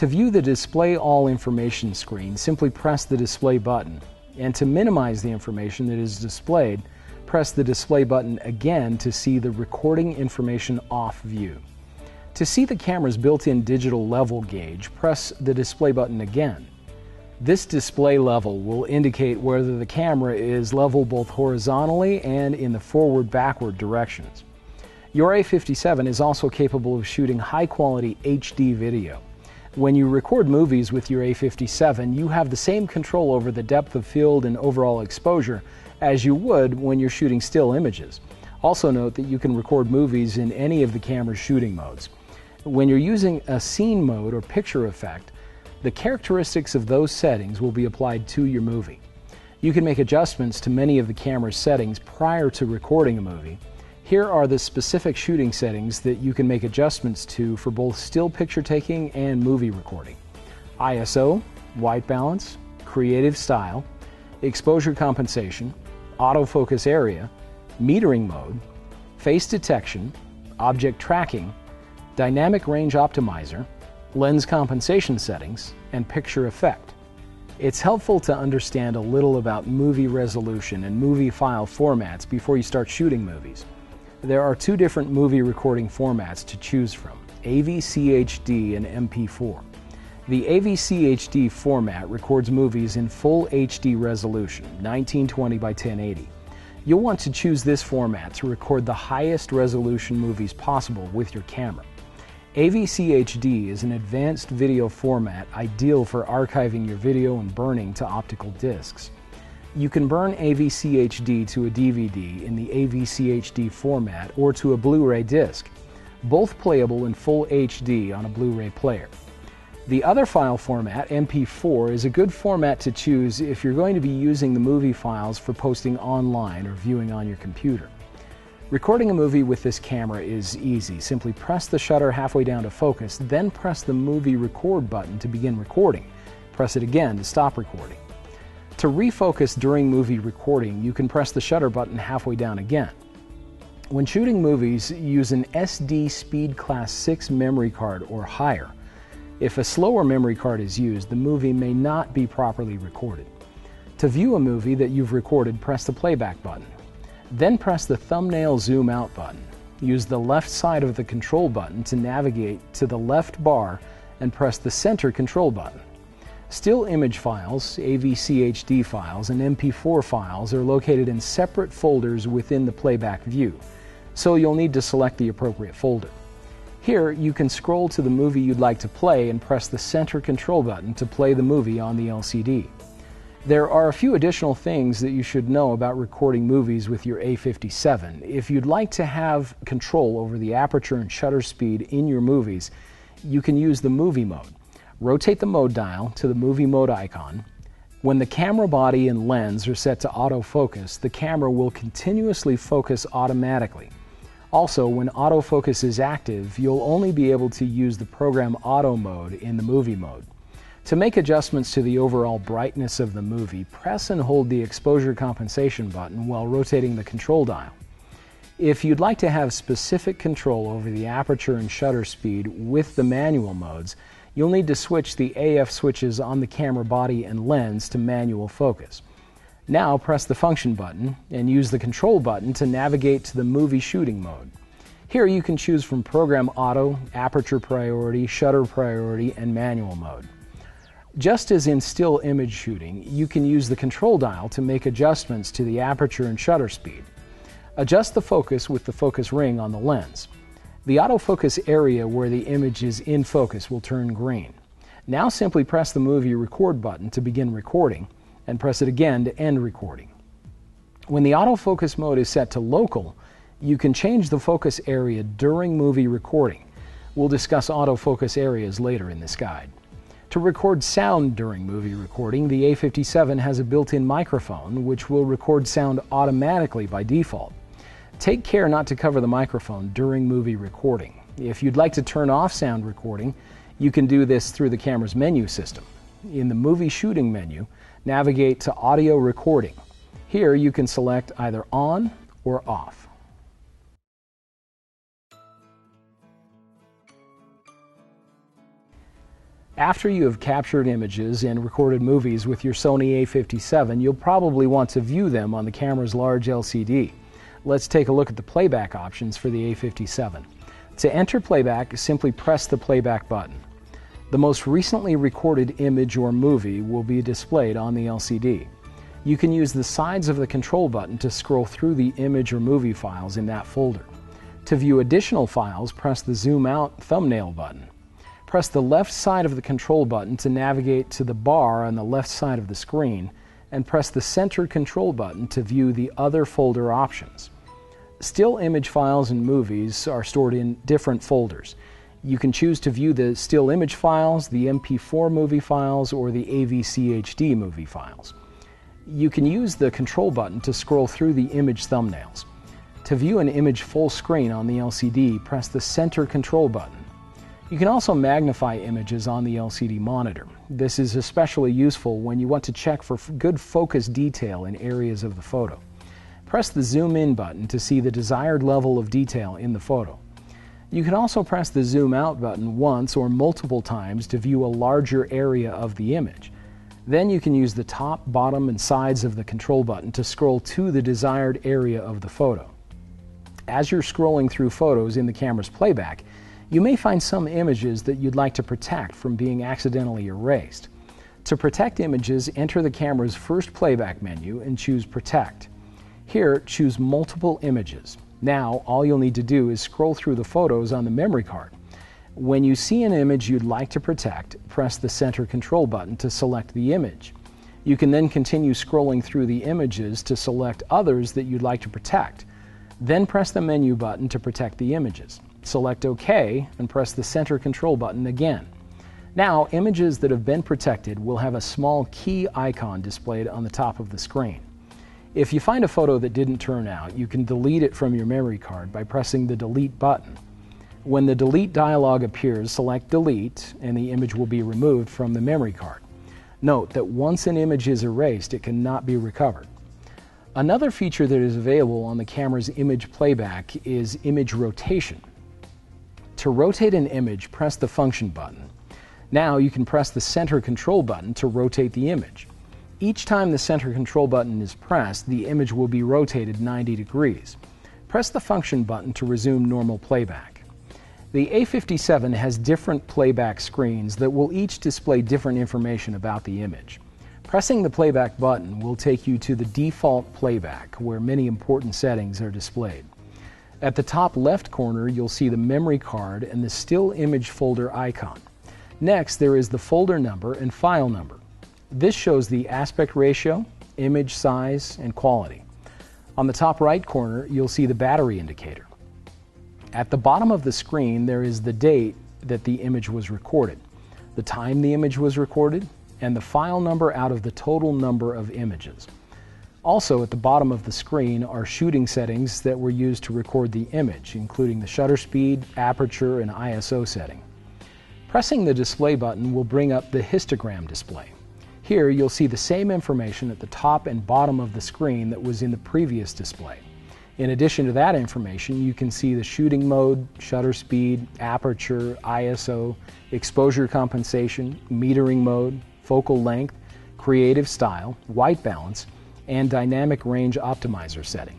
To view the Display All Information screen, simply press the Display button. And to minimize the information that is displayed, press the Display button again to see the Recording Information Off view. To see the camera's built-in digital level gauge, press the Display button again. This display level will indicate whether the camera is level both horizontally and in the forward-backward directions. Your A57 is also capable of shooting high-quality HD video. When you record movies with your A57, you have the same control over the depth of field and overall exposure as you would when you're shooting still images. Also note that you can record movies in any of the camera's shooting modes. When you're using a scene mode or picture effect, the characteristics of those settings will be applied to your movie. You can make adjustments to many of the camera's settings prior to recording a movie. Here are the specific shooting settings that you can make adjustments to for both still picture taking and movie recording: ISO, white balance, creative style, exposure compensation, autofocus area, metering mode, face detection, object tracking, dynamic range optimizer, lens compensation settings, and picture effect. It's helpful to understand a little about movie resolution and movie file formats before you start shooting movies. There are two different movie recording formats to choose from: AVCHD and MP4. The AVCHD format records movies in full HD resolution, 1920 by 1080. You'll want to choose this format to record the highest resolution movies possible with your camera. AVCHD is an advanced video format ideal for archiving your video and burning to optical discs. You can burn AVCHD to a DVD in the AVCHD format or to a Blu-ray disc, both playable in full HD on a Blu-ray player. The other file format, MP4, is a good format to choose if you're going to be using the movie files for posting online or viewing on your computer. Recording a movie with this camera is easy. Simply press the shutter halfway down to focus, then press the movie record button to begin recording. Press it again to stop recording. To refocus during movie recording, you can press the shutter button halfway down again. When shooting movies, use an SD Speed Class 6 memory card or higher. If a slower memory card is used, the movie may not be properly recorded. To view a movie that you've recorded, press the playback button. Then press the thumbnail zoom out button. Use the left side of the control button to navigate to the left bar and press the center control button. Still image files, AVCHD files, and MP4 files are located in separate folders within the playback view, so you'll need to select the appropriate folder. Here, you can scroll to the movie you'd like to play and press the center control button to play the movie on the LCD. There are a few additional things that you should know about recording movies with your A57. If you'd like to have control over the aperture and shutter speed in your movies, you can use the movie mode. Rotate the mode dial to the movie mode icon. When the camera body and lens are set to autofocus, the camera will continuously focus automatically. Also, when autofocus is active, you'll only be able to use the program auto mode in the movie mode. To make adjustments to the overall brightness of the movie, press and hold the exposure compensation button while rotating the control dial. If you'd like to have specific control over the aperture and shutter speed with the manual modes, you'll need to switch the AF switches on the camera body and lens to manual focus. Now press the function button and use the control button to navigate to the movie shooting mode. Here you can choose from program auto, aperture priority, shutter priority, and manual mode. Just as in still image shooting, you can use the control dial to make adjustments to the aperture and shutter speed. Adjust the focus with the focus ring on the lens. The autofocus area where the image is in focus will turn green. Now simply press the movie record button to begin recording, and press it again to end recording. When the autofocus mode is set to local, you can change the focus area during movie recording. We'll discuss autofocus areas later in this guide. To record sound during movie recording, the A57 has a built-in microphone which will record sound automatically by default. Take care not to cover the microphone during movie recording. If you'd like to turn off sound recording, you can do this through the camera's menu system. In the movie shooting menu, navigate to audio recording. Here you can select either on or off. After you have captured images and recorded movies with your Sony A57, you'll probably want to view them on the camera's large LCD. Let's take a look at the playback options for the A57. To enter playback, simply press the playback button. The most recently recorded image or movie will be displayed on the LCD. You can use the sides of the control button to scroll through the image or movie files in that folder. To view additional files, press the Zoom Out thumbnail button. Press the left side of the control button to navigate to the bar on the left side of the screen, and press the center control button to view the other folder options. Still image files and movies are stored in different folders. You can choose to view the still image files, the MP4 movie files, or the AVCHD movie files. You can use the control button to scroll through the image thumbnails. To view an image full screen on the LCD, press the center control button. You can also magnify images on the LCD monitor. This is especially useful when you want to check for good focus detail in areas of the photo. Press the Zoom In button to see the desired level of detail in the photo. You can also press the Zoom Out button once or multiple times to view a larger area of the image. Then you can use the top, bottom, and sides of the control button to scroll to the desired area of the photo. As you're scrolling through photos in the camera's playback, you may find some images that you'd like to protect from being accidentally erased. To protect images, enter the camera's first playback menu and choose Protect. Here, choose Multiple Images. Now, all you'll need to do is scroll through the photos on the memory card. When you see an image you'd like to protect, press the center control button to select the image. You can then continue scrolling through the images to select others that you'd like to protect. Then press the menu button to protect the images. Select OK and press the center control button again. Now, images that have been protected will have a small key icon displayed on the top of the screen. If you find a photo that didn't turn out, you can delete it from your memory card by pressing the Delete button. When the Delete dialog appears, select Delete and the image will be removed from the memory card. Note that once an image is erased, it cannot be recovered. Another feature that is available on the camera's image playback is image rotation. To rotate an image, press the Function button. Now you can press the center control button to rotate the image. Each time the center control button is pressed, the image will be rotated 90 degrees. Press the Function button to resume normal playback. The A57 has different playback screens that will each display different information about the image. Pressing the Playback button will take you to the default playback, where many important settings are displayed. At the top left corner, you'll see the memory card and the Still Image folder icon. Next, there is the folder number and file number. This shows the aspect ratio, image size, and quality. On the top right corner, you'll see the battery indicator. At the bottom of the screen, there is the date that the image was recorded, the time the image was recorded, and the file number out of the total number of images. Also, at the bottom of the screen are shooting settings that were used to record the image, including the shutter speed, aperture, and ISO setting. Pressing the Display button will bring up the histogram display. Here, you'll see the same information at the top and bottom of the screen that was in the previous display. In addition to that information, you can see the shooting mode, shutter speed, aperture, ISO, exposure compensation, metering mode, focal length, creative style, white balance, and dynamic range optimizer setting.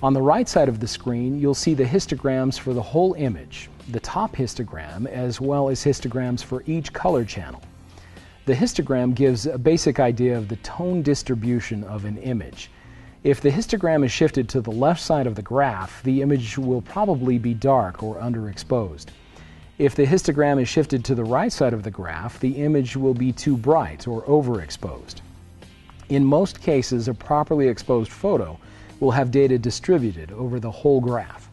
On the right side of the screen, you'll see the histograms for the whole image, the top histogram, as well as histograms for each color channel. The histogram gives a basic idea of the tone distribution of an image. If the histogram is shifted to the left side of the graph, the image will probably be dark or underexposed. If the histogram is shifted to the right side of the graph, the image will be too bright or overexposed. In most cases, a properly exposed photo will have data distributed over the whole graph.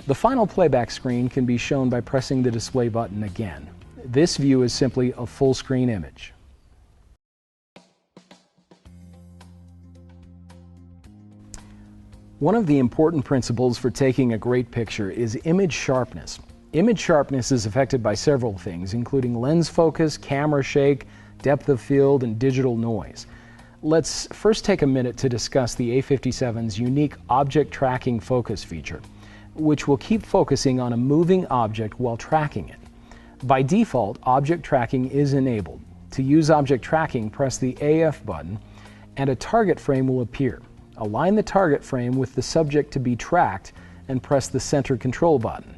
The final playback screen can be shown by pressing the Display button again. This view is simply a full screen image. One of the important principles for taking a great picture is image sharpness. Image sharpness is affected by several things, including lens focus, camera shake, depth of field, and digital noise. Let's first take a minute to discuss the A57's unique object tracking focus feature, which will keep focusing on a moving object while tracking it. By default, object tracking is enabled. To use object tracking, press the AF button and a target frame will appear. Align the target frame with the subject to be tracked and press the center control button.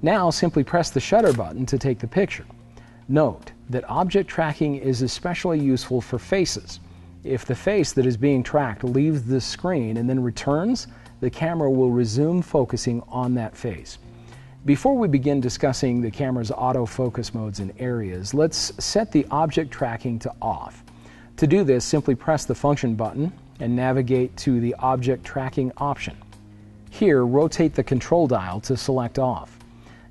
Now simply press the shutter button to take the picture. Note that object tracking is especially useful for faces. If the face that is being tracked leaves the screen and then returns, the camera will resume focusing on that face. Before we begin discussing the camera's autofocus modes and areas, let's set the object tracking to off. To do this, simply press the function button and navigate to the object tracking option. Here, rotate the control dial to select off.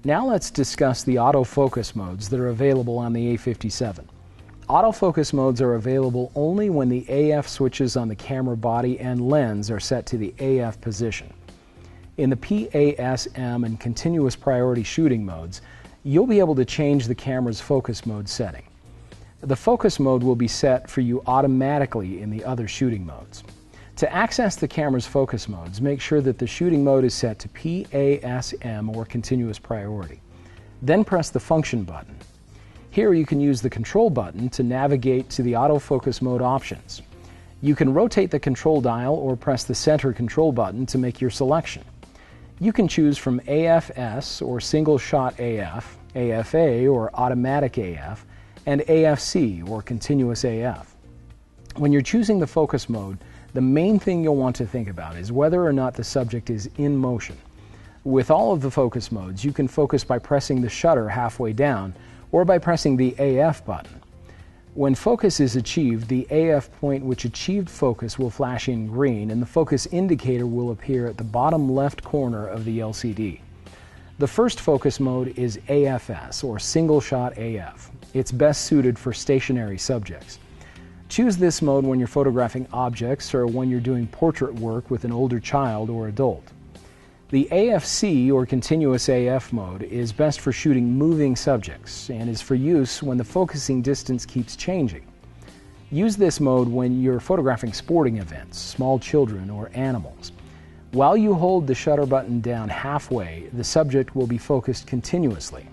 Now let's discuss the autofocus modes that are available on the A57. Autofocus modes are available only when the AF switches on the camera body and lens are set to the AF position. In the PASM and continuous priority shooting modes, you'll be able to change the camera's focus mode setting. The focus mode will be set for you automatically in the other shooting modes. To access the camera's focus modes, make sure that the shooting mode is set to PASM or continuous priority. Then press the function button. Here you can use the control button to navigate to the autofocus mode options. You can rotate the control dial or press the center control button to make your selection. You can choose from AFS or single shot AF, AFA or automatic AF, and AFC or continuous AF. When you're choosing the focus mode, the main thing you'll want to think about is whether or not the subject is in motion. With all of the focus modes, you can focus by pressing the shutter halfway down or by pressing the AF button. When focus is achieved, the AF point which achieved focus will flash in green and the focus indicator will appear at the bottom left corner of the LCD. The first focus mode is AFS or single shot AF. It's best suited for stationary subjects. Choose this mode when you're photographing objects or when you're doing portrait work with an older child or adult. The AFC or continuous AF mode is best for shooting moving subjects and is for use when the focusing distance keeps changing. Use this mode when you're photographing sporting events, small children, or animals. While you hold the shutter button down halfway, the subject will be focused continuously.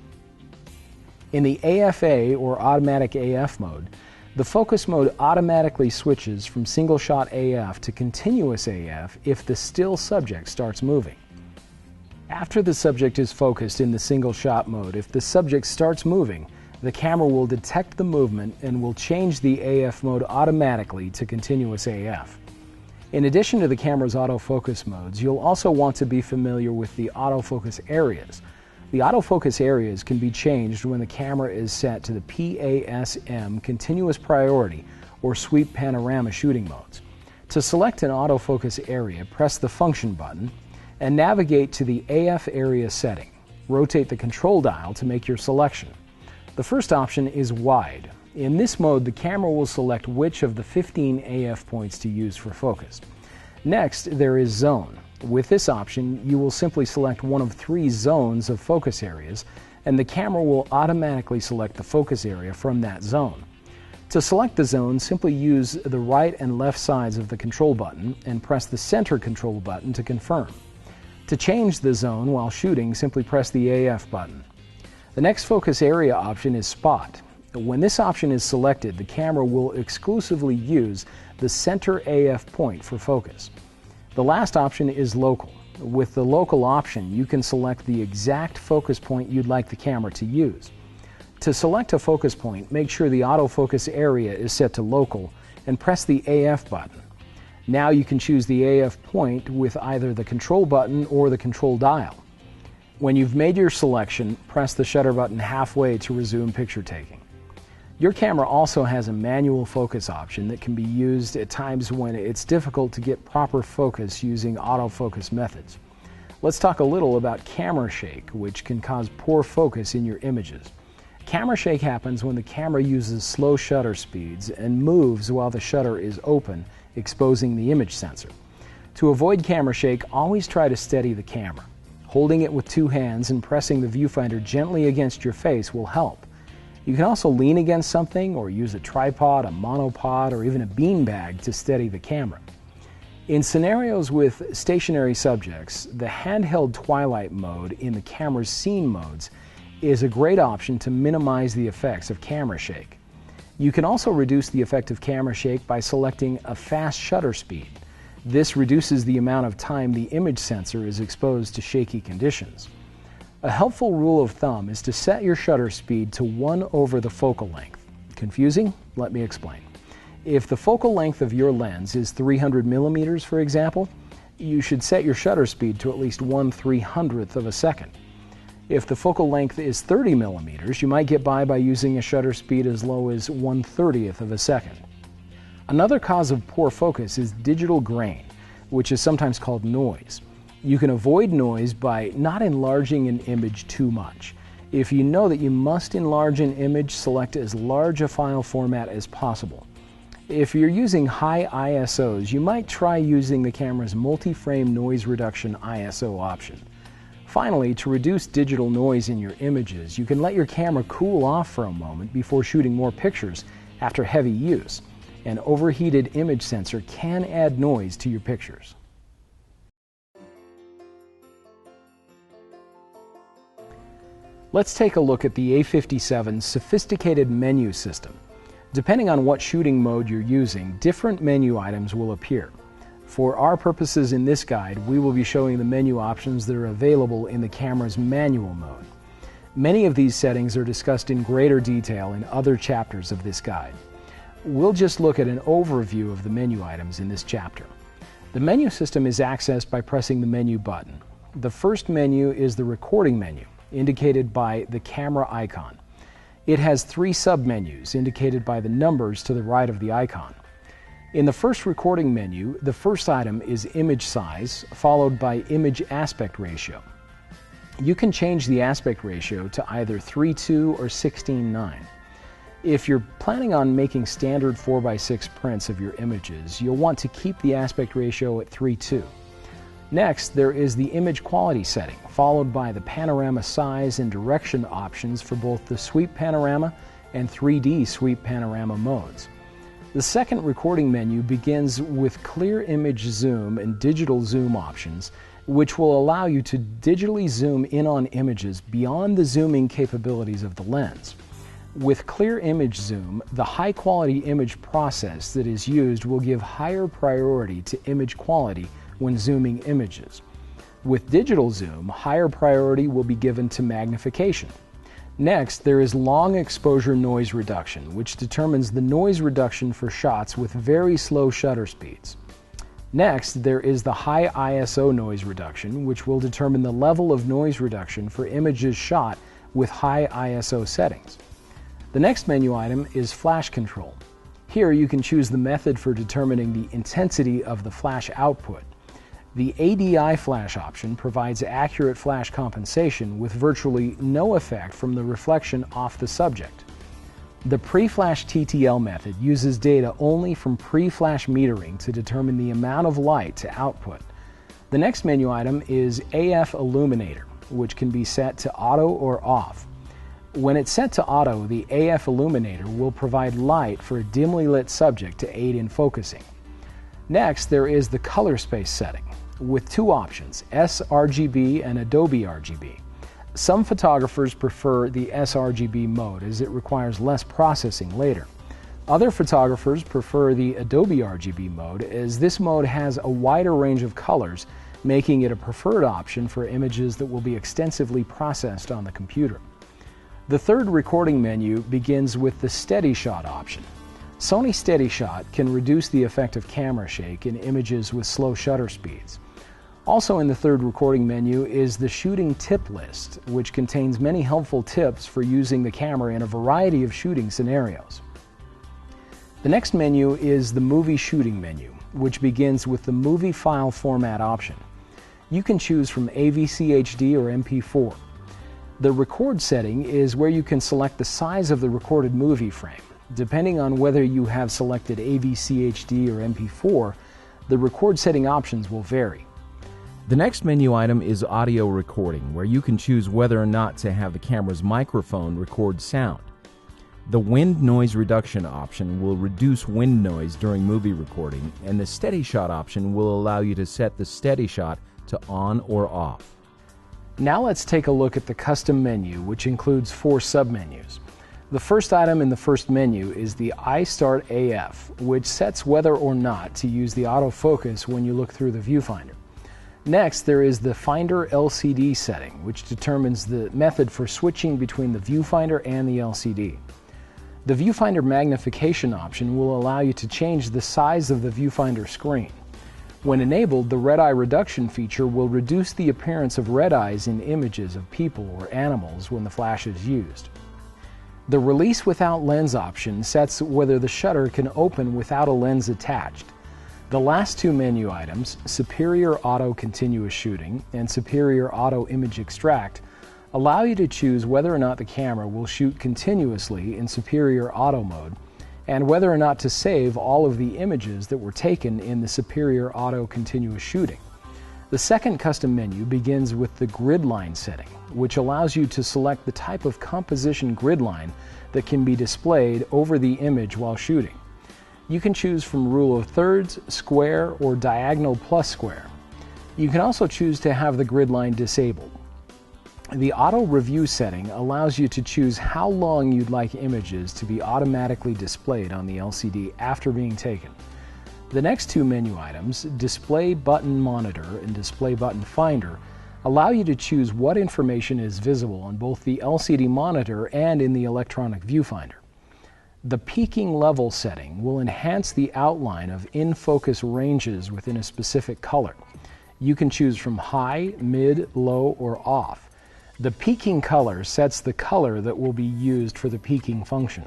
In the AFA or automatic AF mode, the focus mode automatically switches from single shot AF to continuous AF if the still subject starts moving. After the subject is focused in the single shot mode, if the subject starts moving, the camera will detect the movement and will change the AF mode automatically to continuous AF. In addition to the camera's autofocus modes, you'll also want to be familiar with the autofocus areas. The autofocus areas can be changed when the camera is set to the PASM continuous priority or sweep panorama shooting modes. To select an autofocus area, press the function button and navigate to the AF area setting. Rotate the control dial to make your selection. The first option is wide. In this mode, the camera will select which of the 15 AF points to use for focus. Next, there is zone. With this option, you will simply select one of 3 zones of focus areas, and the camera will automatically select the focus area from that zone. To select the zone, simply use the right and left sides of the control button and press the center control button to confirm. To change the zone while shooting, simply press the AF button. The next focus area option is spot. When this option is selected, the camera will exclusively use the center AF point for focus. The last option is local. With the local option, you can select the exact focus point you'd like the camera to use. To select a focus point, make sure the autofocus area is set to local and press the AF button. Now you can choose the AF point with either the control button or the control dial. When you've made your selection, press the shutter button halfway to resume picture taking. Your camera also has a manual focus option that can be used at times when it's difficult to get proper focus using autofocus methods. Let's talk a little about camera shake, which can cause poor focus in your images. Camera shake happens when the camera uses slow shutter speeds and moves while the shutter is open, exposing the image sensor. To avoid camera shake, always try to steady the camera. Holding it with 2 hands and pressing the viewfinder gently against your face will help. You can also lean against something or use a tripod, a monopod, or even a beanbag to steady the camera. In scenarios with stationary subjects, the handheld twilight mode in the camera's scene modes is a great option to minimize the effects of camera shake. You can also reduce the effect of camera shake by selecting a fast shutter speed. This reduces the amount of time the image sensor is exposed to shaky conditions. A helpful rule of thumb is to set your shutter speed to 1 over the focal length. Confusing? Let me explain. If the focal length of your lens is 300 millimeters, for example, you should set your shutter speed to at least 1/300th of a second. If the focal length is 30 millimeters, you might get by using a shutter speed as low as 1/30th of a second. Another cause of poor focus is digital grain, which is sometimes called noise. You can avoid noise by not enlarging an image too much. If you know that you must enlarge an image, select as large a file format as possible. If you're using high ISOs, you might try using the camera's multi-frame noise reduction ISO option. Finally, to reduce digital noise in your images, you can let your camera cool off for a moment before shooting more pictures after heavy use. An overheated image sensor can add noise to your pictures. Let's take a look at the A57's sophisticated menu system. Depending on what shooting mode you're using, different menu items will appear. For our purposes in this guide, we will be showing the menu options that are available in the camera's manual mode. Many of these settings are discussed in greater detail in other chapters of this guide. We'll just look at an overview of the menu items in this chapter. The menu system is accessed by pressing the menu button. The first menu is the recording menu, indicated by the camera icon. It has 3 submenus indicated by the numbers to the right of the icon. In the first recording menu, the first item is image size, followed by image aspect ratio. You can change the aspect ratio to either 3:2 or 16:9. If you're planning on making standard 4:6 prints of your images, you'll want to keep the aspect ratio at 3:2. Next, there is the image quality setting, followed by the panorama size and direction options for both the sweep panorama and 3D sweep panorama modes. The second recording menu begins with clear image zoom and digital zoom options, which will allow you to digitally zoom in on images beyond the zooming capabilities of the lens. With clear image zoom, the high-quality image process that is used will give higher priority to image quality when zooming images. With digital zoom, higher priority will be given to magnification. Next, there is long exposure noise reduction, which determines the noise reduction for shots with very slow shutter speeds. Next, there is the high ISO noise reduction, which will determine the level of noise reduction for images shot with high ISO settings. The next menu item is flash control. Here you can choose the method for determining the intensity of the flash output. The ADI flash option provides accurate flash compensation with virtually no effect from the reflection off the subject. The pre-flash TTL method uses data only from pre-flash metering to determine the amount of light to output. The next menu item is AF illuminator, which can be set to auto or off. When it's set to auto, the AF illuminator will provide light for a dimly lit subject to aid in focusing. Next, there is the color space setting, with 2 options, sRGB and Adobe RGB. Some photographers prefer the sRGB mode as it requires less processing later. Other photographers prefer the Adobe RGB mode as this mode has a wider range of colors, making it a preferred option for images that will be extensively processed on the computer. The third recording menu begins with the Steady Shot option. Sony Steady Shot can reduce the effect of camera shake in images with slow shutter speeds. Also in the third recording menu is the shooting tip list, which contains many helpful tips for using the camera in a variety of shooting scenarios. The next menu is the movie shooting menu, which begins with the movie file format option. You can choose from AVCHD or MP4. The record setting is where you can select the size of the recorded movie frame. Depending on whether you have selected AVCHD or MP4, the record setting options will vary. The next menu item is audio recording, where you can choose whether or not to have the camera's microphone record sound. The wind noise reduction option will reduce wind noise during movie recording, and the steady shot option will allow you to set the steady shot to on or off. Now let's take a look at the custom menu, which includes 4 submenus. The first item in the first menu is the iStart AF, which sets whether or not to use the autofocus when you look through the viewfinder. Next, there is the Finder LCD setting, which determines the method for switching between the viewfinder and the LCD. The viewfinder magnification option will allow you to change the size of the viewfinder screen. When enabled, the red eye reduction feature will reduce the appearance of red eyes in images of people or animals when the flash is used. The Release Without Lens option sets whether the shutter can open without a lens attached. The last two menu items, Superior Auto Continuous Shooting and Superior Auto Image Extract, allow you to choose whether or not the camera will shoot continuously in Superior Auto mode and whether or not to save all of the images that were taken in the Superior Auto Continuous Shooting. The second custom menu begins with the grid line setting, which allows you to select the type of composition grid line that can be displayed over the image while shooting. You can choose from rule of thirds, square, or diagonal plus square. You can also choose to have the grid line disabled. The auto review setting allows you to choose how long you'd like images to be automatically displayed on the LCD after being taken. The next two menu items, Display Button Monitor and Display Button Finder, allow you to choose what information is visible on both the LCD monitor and in the electronic viewfinder. The peaking level setting will enhance the outline of in-focus ranges within a specific color. You can choose from high, mid, low, or off. The peaking color sets the color that will be used for the peaking function.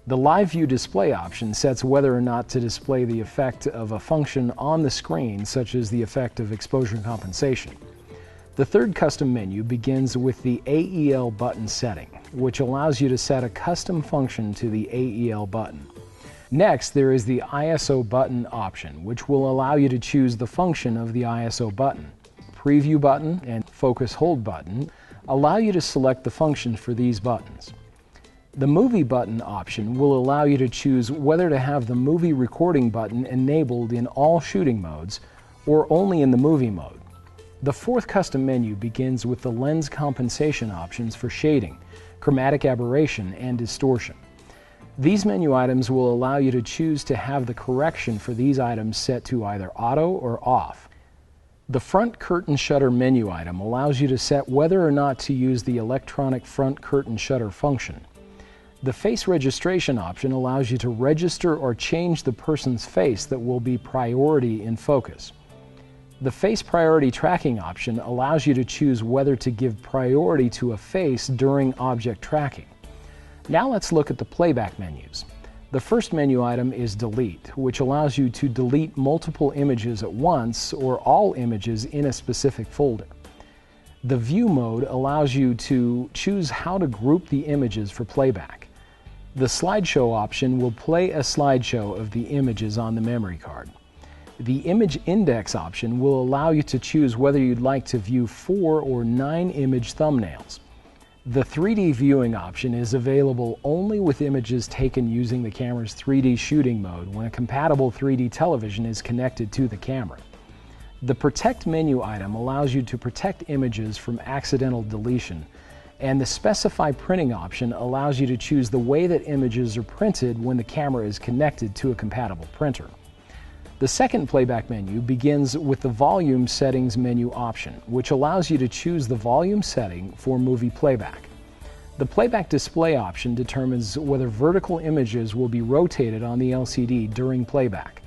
The Live View Display option sets whether or not to display the effect of a function on the screen, such as the effect of exposure compensation. The third custom menu begins with the AEL button setting, which allows you to set a custom function to the AEL button. Next, there is the ISO button option, which will allow you to choose the function of the ISO button. Preview button and focus hold button allow you to select the functions for these buttons. The movie button option will allow you to choose whether to have the movie recording button enabled in all shooting modes or only in the movie mode. The fourth custom menu begins with the lens compensation options for shading, chromatic aberration, and distortion. These menu items will allow you to choose to have the correction for these items set to either auto or off. The front curtain shutter menu item allows you to set whether or not to use the electronic front curtain shutter function. The face registration option allows you to register or change the person's face that will be priority in focus. The face priority tracking option allows you to choose whether to give priority to a face during object tracking. Now let's look at the playback menus. The first menu item is Delete, which allows you to delete multiple images at once or all images in a specific folder. The View mode allows you to choose how to group the images for playback. The Slideshow option will play a slideshow of the images on the memory card. The Image Index option will allow you to choose whether you'd like to view 4 or 9 image thumbnails. The 3D viewing option is available only with images taken using the camera's 3D shooting mode when a compatible 3D television is connected to the camera. The Protect menu item allows you to protect images from accidental deletion, and the Specify printing option allows you to choose the way that images are printed when the camera is connected to a compatible printer. The second playback menu begins with the Volume Settings menu option, which allows you to choose the volume setting for movie playback. The Playback Display option determines whether vertical images will be rotated on the LCD during playback.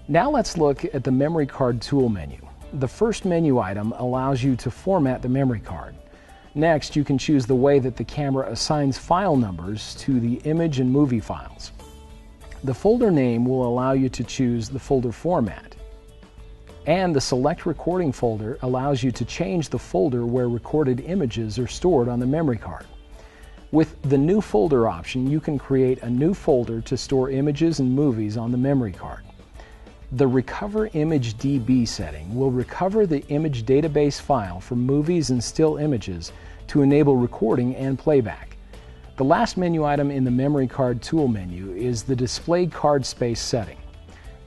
Now let's look at the Memory Card Tool menu. The first menu item allows you to format the memory card. Next, you can choose the way that the camera assigns file numbers to the image and movie files. The folder name will allow you to choose the folder format. And the Select Recording folder allows you to change the folder where recorded images are stored on the memory card. With the New Folder option, you can create a new folder to store images and movies on the memory card. The Recover Image DB setting will recover the image database file for movies and still images to enable recording and playback. The last menu item in the Memory Card Tool menu is the Display Card Space setting.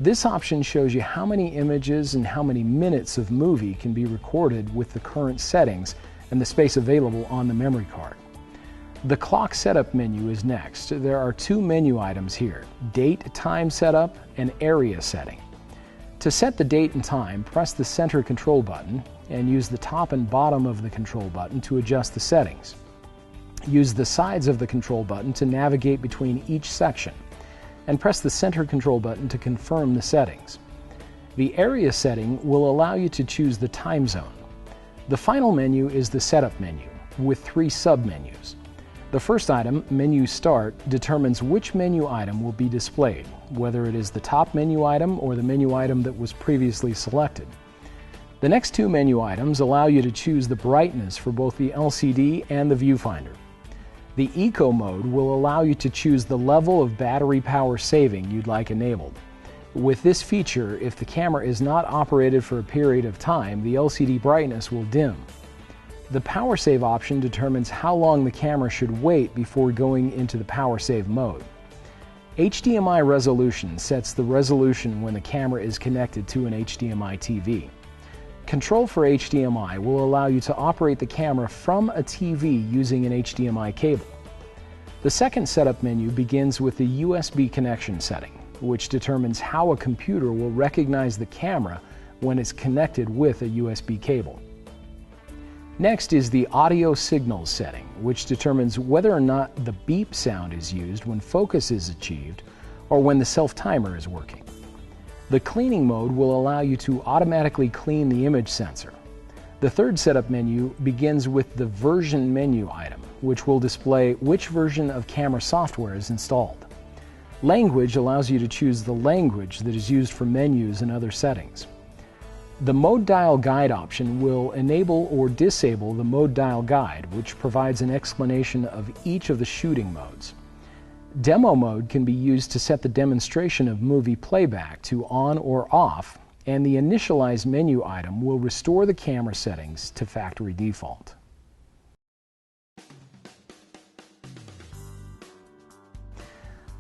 This option shows you how many images and how many minutes of movie can be recorded with the current settings and the space available on the memory card. The Clock Setup menu is next. There are two menu items here, Date Time Setup and Area Setting. To set the date and time, press the center control button and use the top and bottom of the control button to adjust the settings. Use the sides of the control button to navigate between each section, and press the center control button to confirm the settings. The area setting will allow you to choose the time zone. The final menu is the setup menu, with 3 sub-menus. The first item, Menu Start, determines which menu item will be displayed, whether it is the top menu item or the menu item that was previously selected. The next 2 menu items allow you to choose the brightness for both the LCD and the viewfinder. The Eco mode will allow you to choose the level of battery power saving you'd like enabled. With this feature, if the camera is not operated for a period of time, the LCD brightness will dim. The power save option determines how long the camera should wait before going into the power save mode. HDMI resolution sets the resolution when the camera is connected to an HDMI TV. Control for HDMI will allow you to operate the camera from a TV using an HDMI cable. The second setup menu begins with the USB connection setting, which determines how a computer will recognize the camera when it's connected with a USB cable. Next is the audio signals setting, which determines whether or not the beep sound is used when focus is achieved or when the self-timer is working. The cleaning mode will allow you to automatically clean the image sensor. The third setup menu begins with the version menu item, which will display which version of camera software is installed. Language allows you to choose the language that is used for menus and other settings. The Mode Dial Guide option will enable or disable the Mode Dial Guide, which provides an explanation of each of the shooting modes. Demo mode can be used to set the demonstration of movie playback to on or off, and the initialize menu item will restore the camera settings to factory default.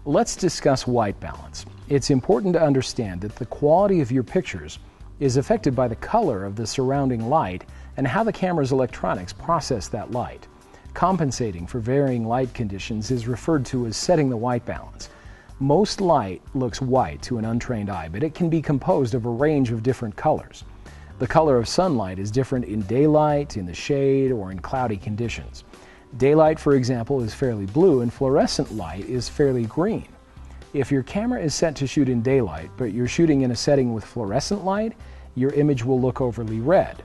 Let's discuss white balance. It's important to understand that the quality of your pictures is affected by the color of the surrounding light and how the camera's electronics process that light. Compensating for varying light conditions is referred to as setting the white balance. Most light looks white to an untrained eye, but it can be composed of a range of different colors. The color of sunlight is different in daylight, in the shade, or in cloudy conditions. Daylight, for example, is fairly blue, and fluorescent light is fairly green. If your camera is set to shoot in daylight, but you're shooting in a setting with fluorescent light, your image will look overly red.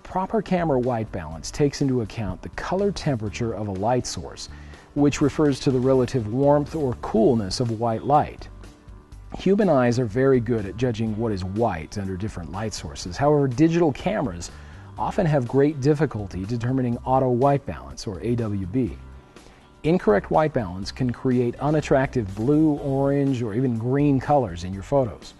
Proper camera white balance takes into account the color temperature of a light source, which refers to the relative warmth or coolness of white light. Human eyes are very good at judging what is white under different light sources. However, digital cameras often have great difficulty determining auto white balance, or AWB. Incorrect white balance can create unattractive blue, orange, or even green colors in your photos.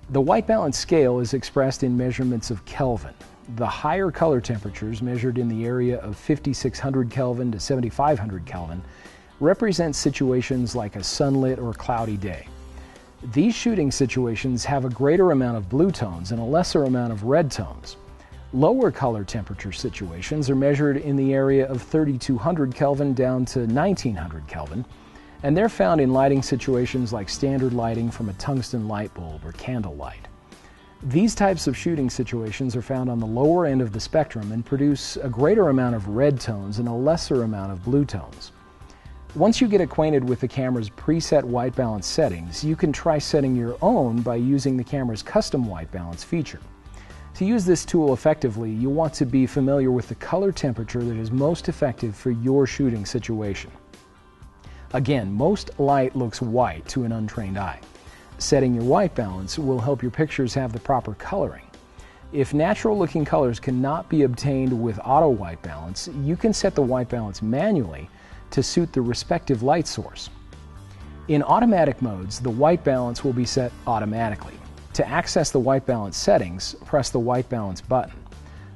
The white balance scale is expressed in measurements of Kelvin. The higher color temperatures, measured in the area of 5600 Kelvin to 7500 Kelvin, represent situations like a sunlit or cloudy day. These shooting situations have a greater amount of blue tones and a lesser amount of red tones. Lower color temperature situations are measured in the area of 3200 Kelvin down to 1900 Kelvin, and they're found in lighting situations like standard lighting from a tungsten light bulb or candle light. These types of shooting situations are found on the lower end of the spectrum and produce a greater amount of red tones and a lesser amount of blue tones. Once you get acquainted with the camera's preset white balance settings, you can try setting your own by using the camera's custom white balance feature. To use this tool effectively, you'll want to be familiar with the color temperature that is most effective for your shooting situation. Again, most light looks white to an untrained eye. Setting your white balance will help your pictures have the proper coloring. If natural-looking colors cannot be obtained with auto white balance, you can set the white balance manually to suit the respective light source. In automatic modes, the white balance will be set automatically. To access the white balance settings, press the white balance button,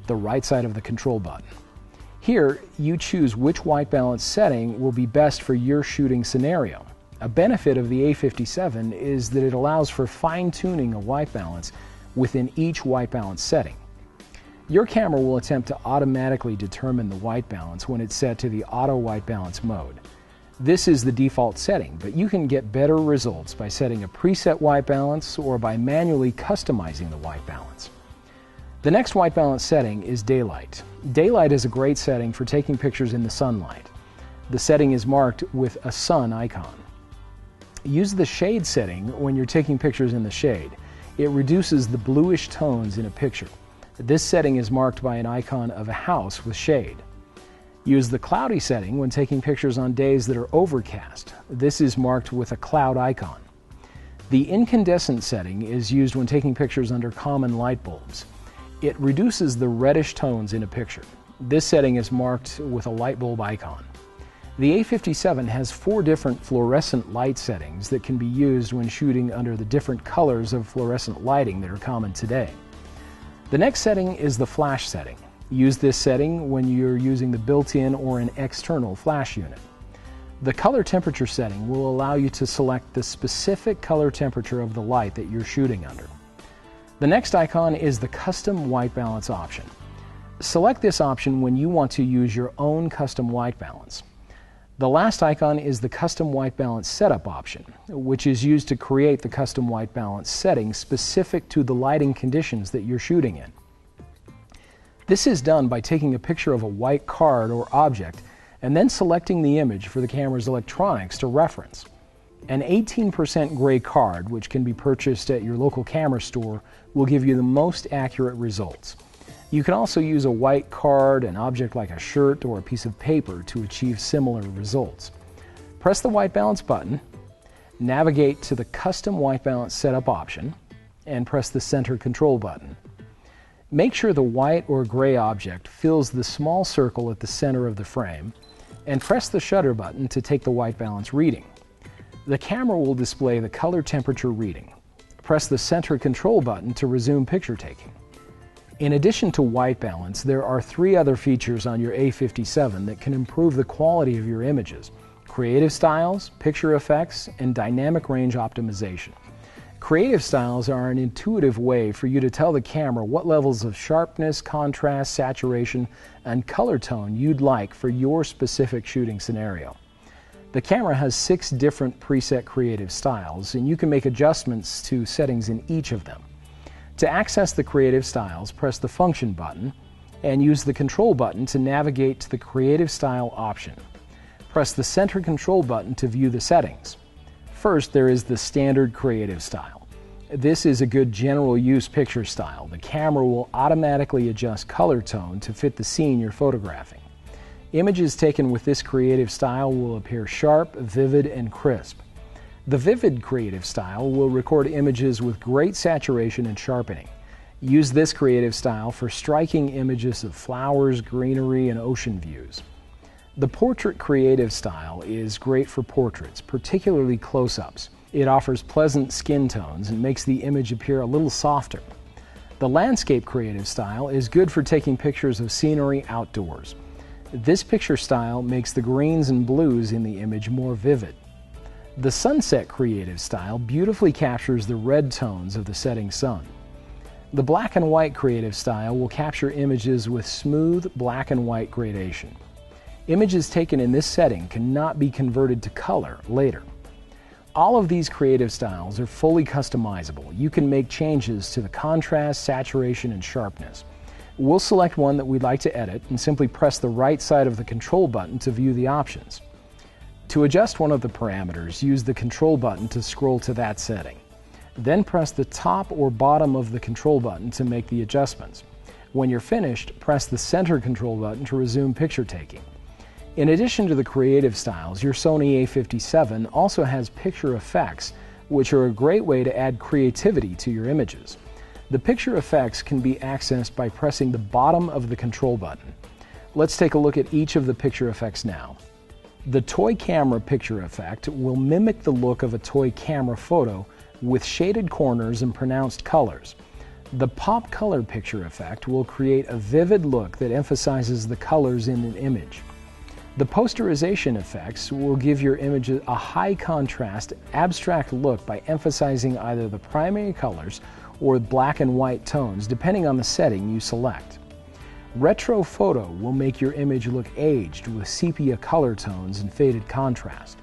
the right side of the control button. Here, you choose which white balance setting will be best for your shooting scenario. A benefit of the A57 is that it allows for fine-tuning of white balance within each white balance setting. Your camera will attempt to automatically determine the white balance when it's set to the auto white balance mode. This is the default setting, but you can get better results by setting a preset white balance or by manually customizing the white balance. The next white balance setting is daylight. Daylight is a great setting for taking pictures in the sunlight. The setting is marked with a sun icon. Use the shade setting when you're taking pictures in the shade. It reduces the bluish tones in a picture. This setting is marked by an icon of a house with shade. Use the cloudy setting when taking pictures on days that are overcast. This is marked with a cloud icon. The incandescent setting is used when taking pictures under common light bulbs. It reduces the reddish tones in a picture. This setting is marked with a light bulb icon. The A57 has 4 different fluorescent light settings that can be used when shooting under the different colors of fluorescent lighting that are common today. The next setting is the flash setting. Use this setting when you're using the built-in or an external flash unit. The color temperature setting will allow you to select the specific color temperature of the light that you're shooting under. The next icon is the custom white balance option. Select this option when you want to use your own custom white balance. The last icon is the custom white balance setup option, which is used to create the custom white balance setting specific to the lighting conditions that you're shooting in. This is done by taking a picture of a white card or object and then selecting the image for the camera's electronics to reference. An 18% gray card, which can be purchased at your local camera store, will give you the most accurate results. You can also use a white card, an object like a shirt, or a piece of paper to achieve similar results. Press the white balance button, navigate to the custom white balance setup option, and press the center control button. Make sure the white or gray object fills the small circle at the center of the frame, and press the shutter button to take the white balance reading. The camera will display the color temperature reading. Press the center control button to resume picture taking. In addition to white balance, there are 3 other features on your A57 that can improve the quality of your images: creative styles, picture effects, and dynamic range optimization. Creative styles are an intuitive way for you to tell the camera what levels of sharpness, contrast, saturation, and color tone you'd like for your specific shooting scenario. The camera has 6 different preset creative styles, and you can make adjustments to settings in each of them. To access the creative styles, press the Function button and use the Control button to navigate to the Creative Style option. Press the Center Control button to view the settings. First, there is the Standard Creative Style. This is a good general use picture style. The camera will automatically adjust color tone to fit the scene you're photographing. Images taken with this creative style will appear sharp, vivid, and crisp. The Vivid creative style will record images with great saturation and sharpening. Use this creative style for striking images of flowers, greenery, and ocean views. The Portrait creative style is great for portraits, particularly close-ups. It offers pleasant skin tones and makes the image appear a little softer. The Landscape creative style is good for taking pictures of scenery outdoors. This picture style makes the greens and blues in the image more vivid. The Sunset creative style beautifully captures the red tones of the setting sun. The Black and White creative style will capture images with smooth black and white gradation. Images taken in this setting cannot be converted to color later. All of these creative styles are fully customizable. You can make changes to the contrast, saturation, and sharpness. We'll select one that we'd like to edit and simply press the right side of the Control button to view the options. To adjust one of the parameters, use the Control button to scroll to that setting. Then press the top or bottom of the Control button to make the adjustments. When you're finished, press the Center Control button to resume picture taking. In addition to the creative styles, your Sony A57 also has picture effects, which are a great way to add creativity to your images. The picture effects can be accessed by pressing the bottom of the Control button. Let's take a look at each of the picture effects now. The toy camera picture effect will mimic the look of a toy camera photo with shaded corners and pronounced colors. The pop color picture effect will create a vivid look that emphasizes the colors in an image. The posterization effects will give your images a high contrast, abstract look by emphasizing either the primary colors or black and white tones, depending on the setting you select. Retro photo will make your image look aged with sepia color tones and faded contrast.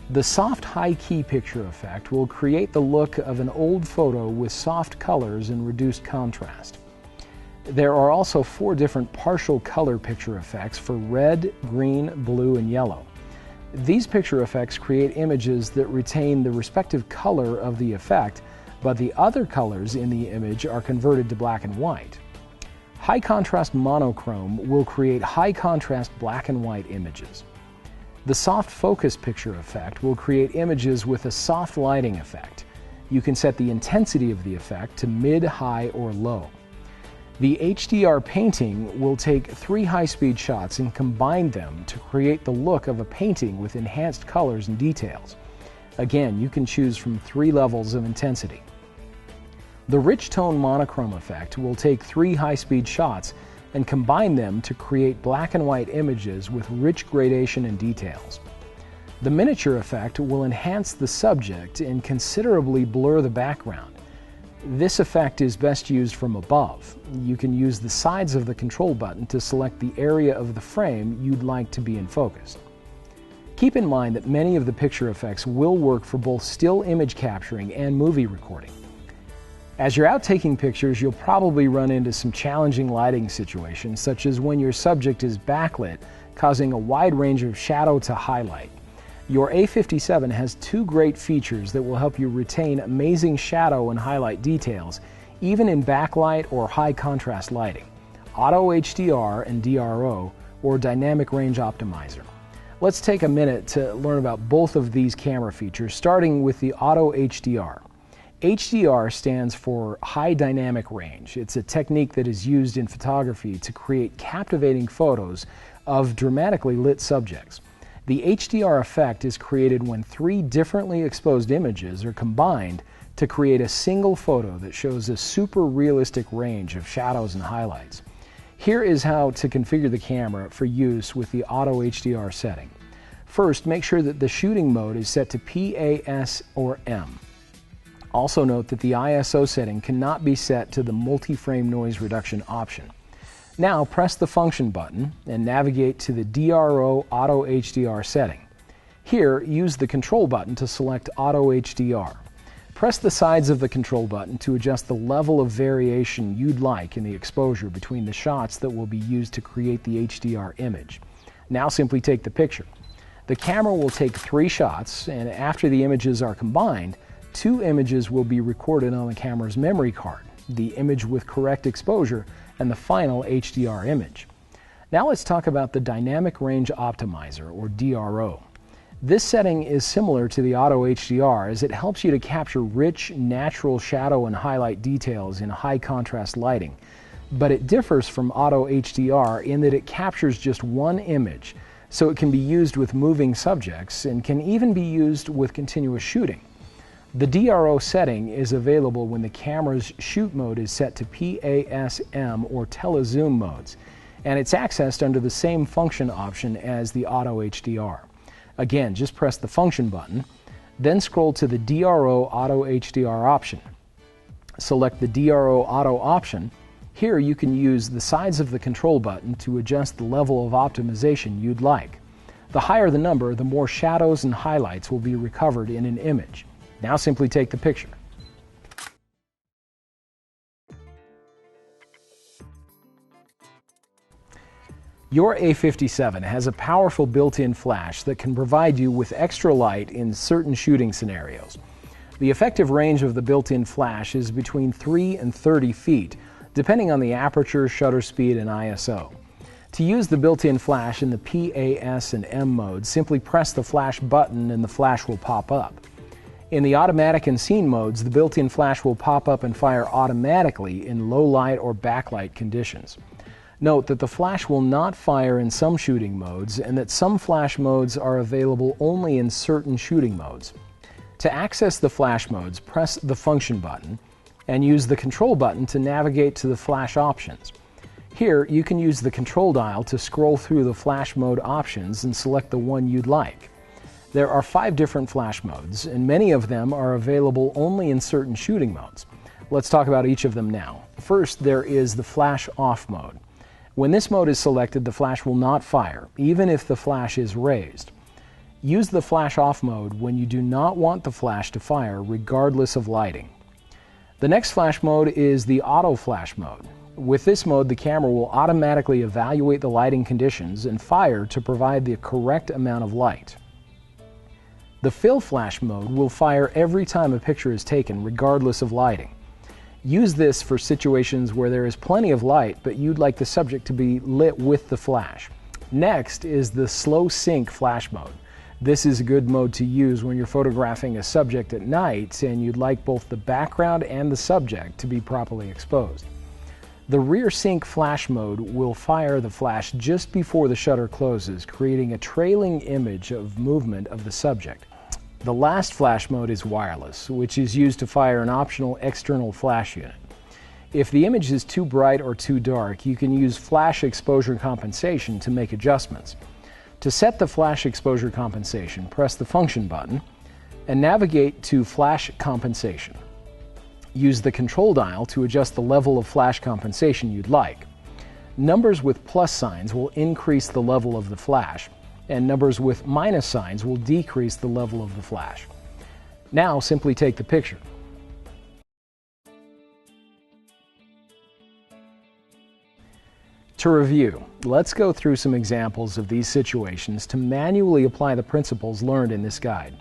The soft high-key picture effect will create the look of an old photo with soft colors and reduced contrast. There are also 4 different partial color picture effects for red, green, blue, and yellow. These picture effects create images that retain the respective color of the effect, but the other colors in the image are converted to black and white. High contrast monochrome will create high contrast black and white images. The soft focus picture effect will create images with a soft lighting effect. You can set the intensity of the effect to mid, high, or low. The HDR painting will take 3 high-speed shots and combine them to create the look of a painting with enhanced colors and details. Again, you can choose from 3 levels of intensity. The rich tone monochrome effect will take 3 high-speed shots and combine them to create black and white images with rich gradation and details. The miniature effect will enhance the subject and considerably blur the background. This effect is best used from above. You can use the sides of the control button to select the area of the frame you'd like to be in focus. Keep in mind that many of the picture effects will work for both still image capturing and movie recording. As you're out taking pictures, you'll probably run into some challenging lighting situations, such as when your subject is backlit, causing a wide range of shadow to highlight. Your A57 has 2 great features that will help you retain amazing shadow and highlight details, even in backlight or high contrast lighting: Auto HDR and DRO, or Dynamic Range Optimizer. Let's take a minute to learn about both of these camera features, starting with the Auto HDR. HDR stands for High Dynamic Range. It's a technique that is used in photography to create captivating photos of dramatically lit subjects. The HDR effect is created when 3 differently exposed images are combined to create a single photo that shows a super realistic range of shadows and highlights. Here is how to configure the camera for use with the Auto HDR setting. First, make sure that the shooting mode is set to PAS or M. Also note that the ISO setting cannot be set to the multi-frame noise reduction option. Now press the function button and navigate to the DRO Auto HDR setting. Here, use the control button to select Auto HDR. Press the sides of the control button to adjust the level of variation you'd like in the exposure between the shots that will be used to create the HDR image. Now simply take the picture. The camera will take 3 shots, and after the images are combined, 2 images will be recorded on the camera's memory card, the image with correct exposure and the final HDR image. Now let's talk about the Dynamic Range Optimizer, or DRO. This setting is similar to the Auto HDR as it helps you to capture rich, natural shadow and highlight details in high contrast lighting, but it differs from Auto HDR in that it captures just 1 image, so it can be used with moving subjects and can even be used with continuous shooting. The DRO setting is available when the camera's shoot mode is set to PAS-M or telezoom modes, and it's accessed under the same function option as the Auto HDR. Again, just press the function button, then scroll to the DRO Auto HDR option. Select the DRO Auto option. Here you can use the sides of the control button to adjust the level of optimization you'd like. The higher the number, the more shadows and highlights will be recovered in an image. Now simply take the picture. Your A57 has a powerful built-in flash that can provide you with extra light in certain shooting scenarios. The effective range of the built-in flash is between 3 and 30 feet, depending on the aperture, shutter speed, and ISO. To use the built-in flash in the PAS and M mode, simply press the flash button and the flash will pop up. In the automatic and scene modes, the built-in flash will pop up and fire automatically in low light or backlight conditions. Note that the flash will not fire in some shooting modes and that some flash modes are available only in certain shooting modes. To access the flash modes, press the function button and use the control button to navigate to the flash options. Here, you can use the control dial to scroll through the flash mode options and select the one you'd like. There are 5 different flash modes, and many of them are available only in certain shooting modes. Let's talk about each of them now. First, there is the flash off mode. When this mode is selected, the flash will not fire, even if the flash is raised. Use the flash off mode when you do not want the flash to fire, regardless of lighting. The next flash mode is the auto flash mode. With this mode, the camera will automatically evaluate the lighting conditions and fire to provide the correct amount of light. The fill flash mode will fire every time a picture is taken, regardless of lighting. Use this for situations where there is plenty of light, but you'd like the subject to be lit with the flash. Next is the slow sync flash mode. This is a good mode to use when you're photographing a subject at night and you'd like both the background and the subject to be properly exposed. The rear sync flash mode will fire the flash just before the shutter closes, creating a trailing image of movement of the subject. The last flash mode is wireless, which is used to fire an optional external flash unit. If the image is too bright or too dark, you can use flash exposure compensation to make adjustments. To set the flash exposure compensation, press the function button and navigate to flash compensation. Use the control dial to adjust the level of flash compensation you'd like. Numbers with plus signs will increase the level of the flash, and numbers with minus signs will decrease the level of the flash. Now simply take the picture. To review, let's go through some examples of these situations to manually apply the principles learned in this guide.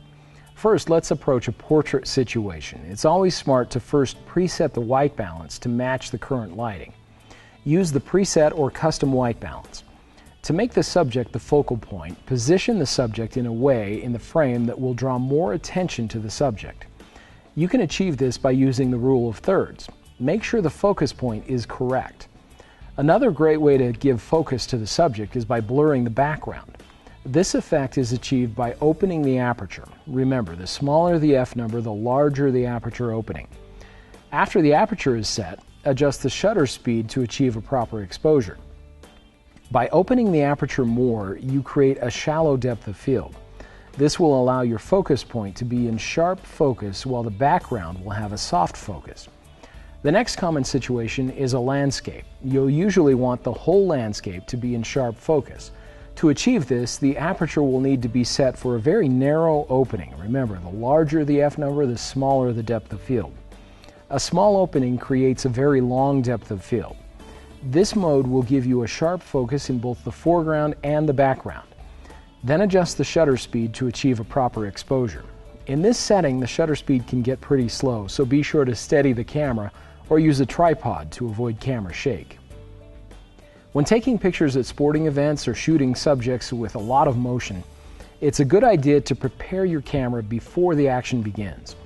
First, let's approach a portrait situation. It's always smart to first preset the white balance to match the current lighting. Use the preset or custom white balance. To make the subject the focal point, position the subject in a way in the frame that will draw more attention to the subject. You can achieve this by using the rule of thirds. Make sure the focus point is correct. Another great way to give focus to the subject is by blurring the background. This effect is achieved by opening the aperture. Remember, the smaller the f number, the larger the aperture opening. After the aperture is set, adjust the shutter speed to achieve a proper exposure. By opening the aperture more, you create a shallow depth of field. This will allow your focus point to be in sharp focus while the background will have a soft focus. The next common situation is a landscape. You'll usually want the whole landscape to be in sharp focus. To achieve this, the aperture will need to be set for a very narrow opening. Remember, the larger the f number, the smaller the depth of field. A small opening creates a very long depth of field. This mode will give you a sharp focus in both the foreground and the background. Then adjust the shutter speed to achieve a proper exposure. In this setting, the shutter speed can get pretty slow, so be sure to steady the camera or use a tripod to avoid camera shake. When taking pictures at sporting events or shooting subjects with a lot of motion, it's a good idea to prepare your camera before the action begins.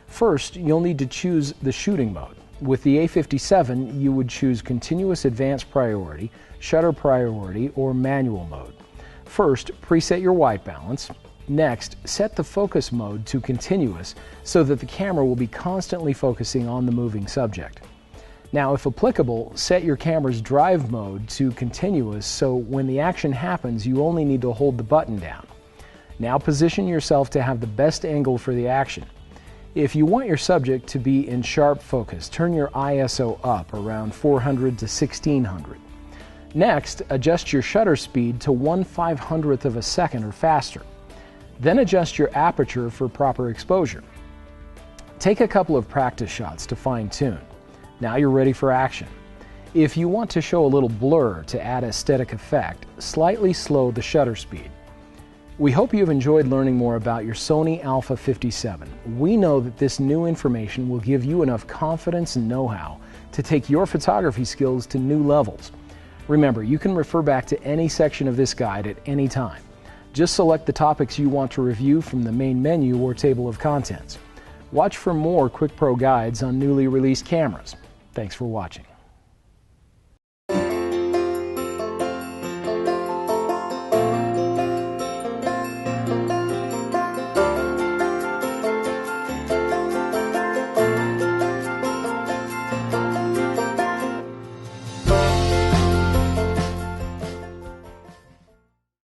First, you'll need to choose the shooting mode. With the A57, you would choose continuous advanced priority, shutter priority, or manual mode. First, preset your white balance. Next, set the focus mode to continuous so that the camera will be constantly focusing on the moving subject. Now, if applicable, set your camera's drive mode to continuous so when the action happens, you only need to hold the button down. Now position yourself to have the best angle for the action. If you want your subject to be in sharp focus, turn your ISO up around 400 to 1600. Next, adjust your shutter speed to 1/500th of a second or faster. Then adjust your aperture for proper exposure. Take a couple of practice shots to fine-tune. Now you're ready for action. If you want to show a little blur to add aesthetic effect, slightly slow the shutter speed. We hope you've enjoyed learning more about your Sony A57. We know that this new information will give you enough confidence and know-how to take your photography skills to new levels. Remember, you can refer back to any section of this guide at any time. Just select the topics you want to review from the main menu or table of contents. Watch for more QuickPro guides on newly released cameras. Thanks for watching.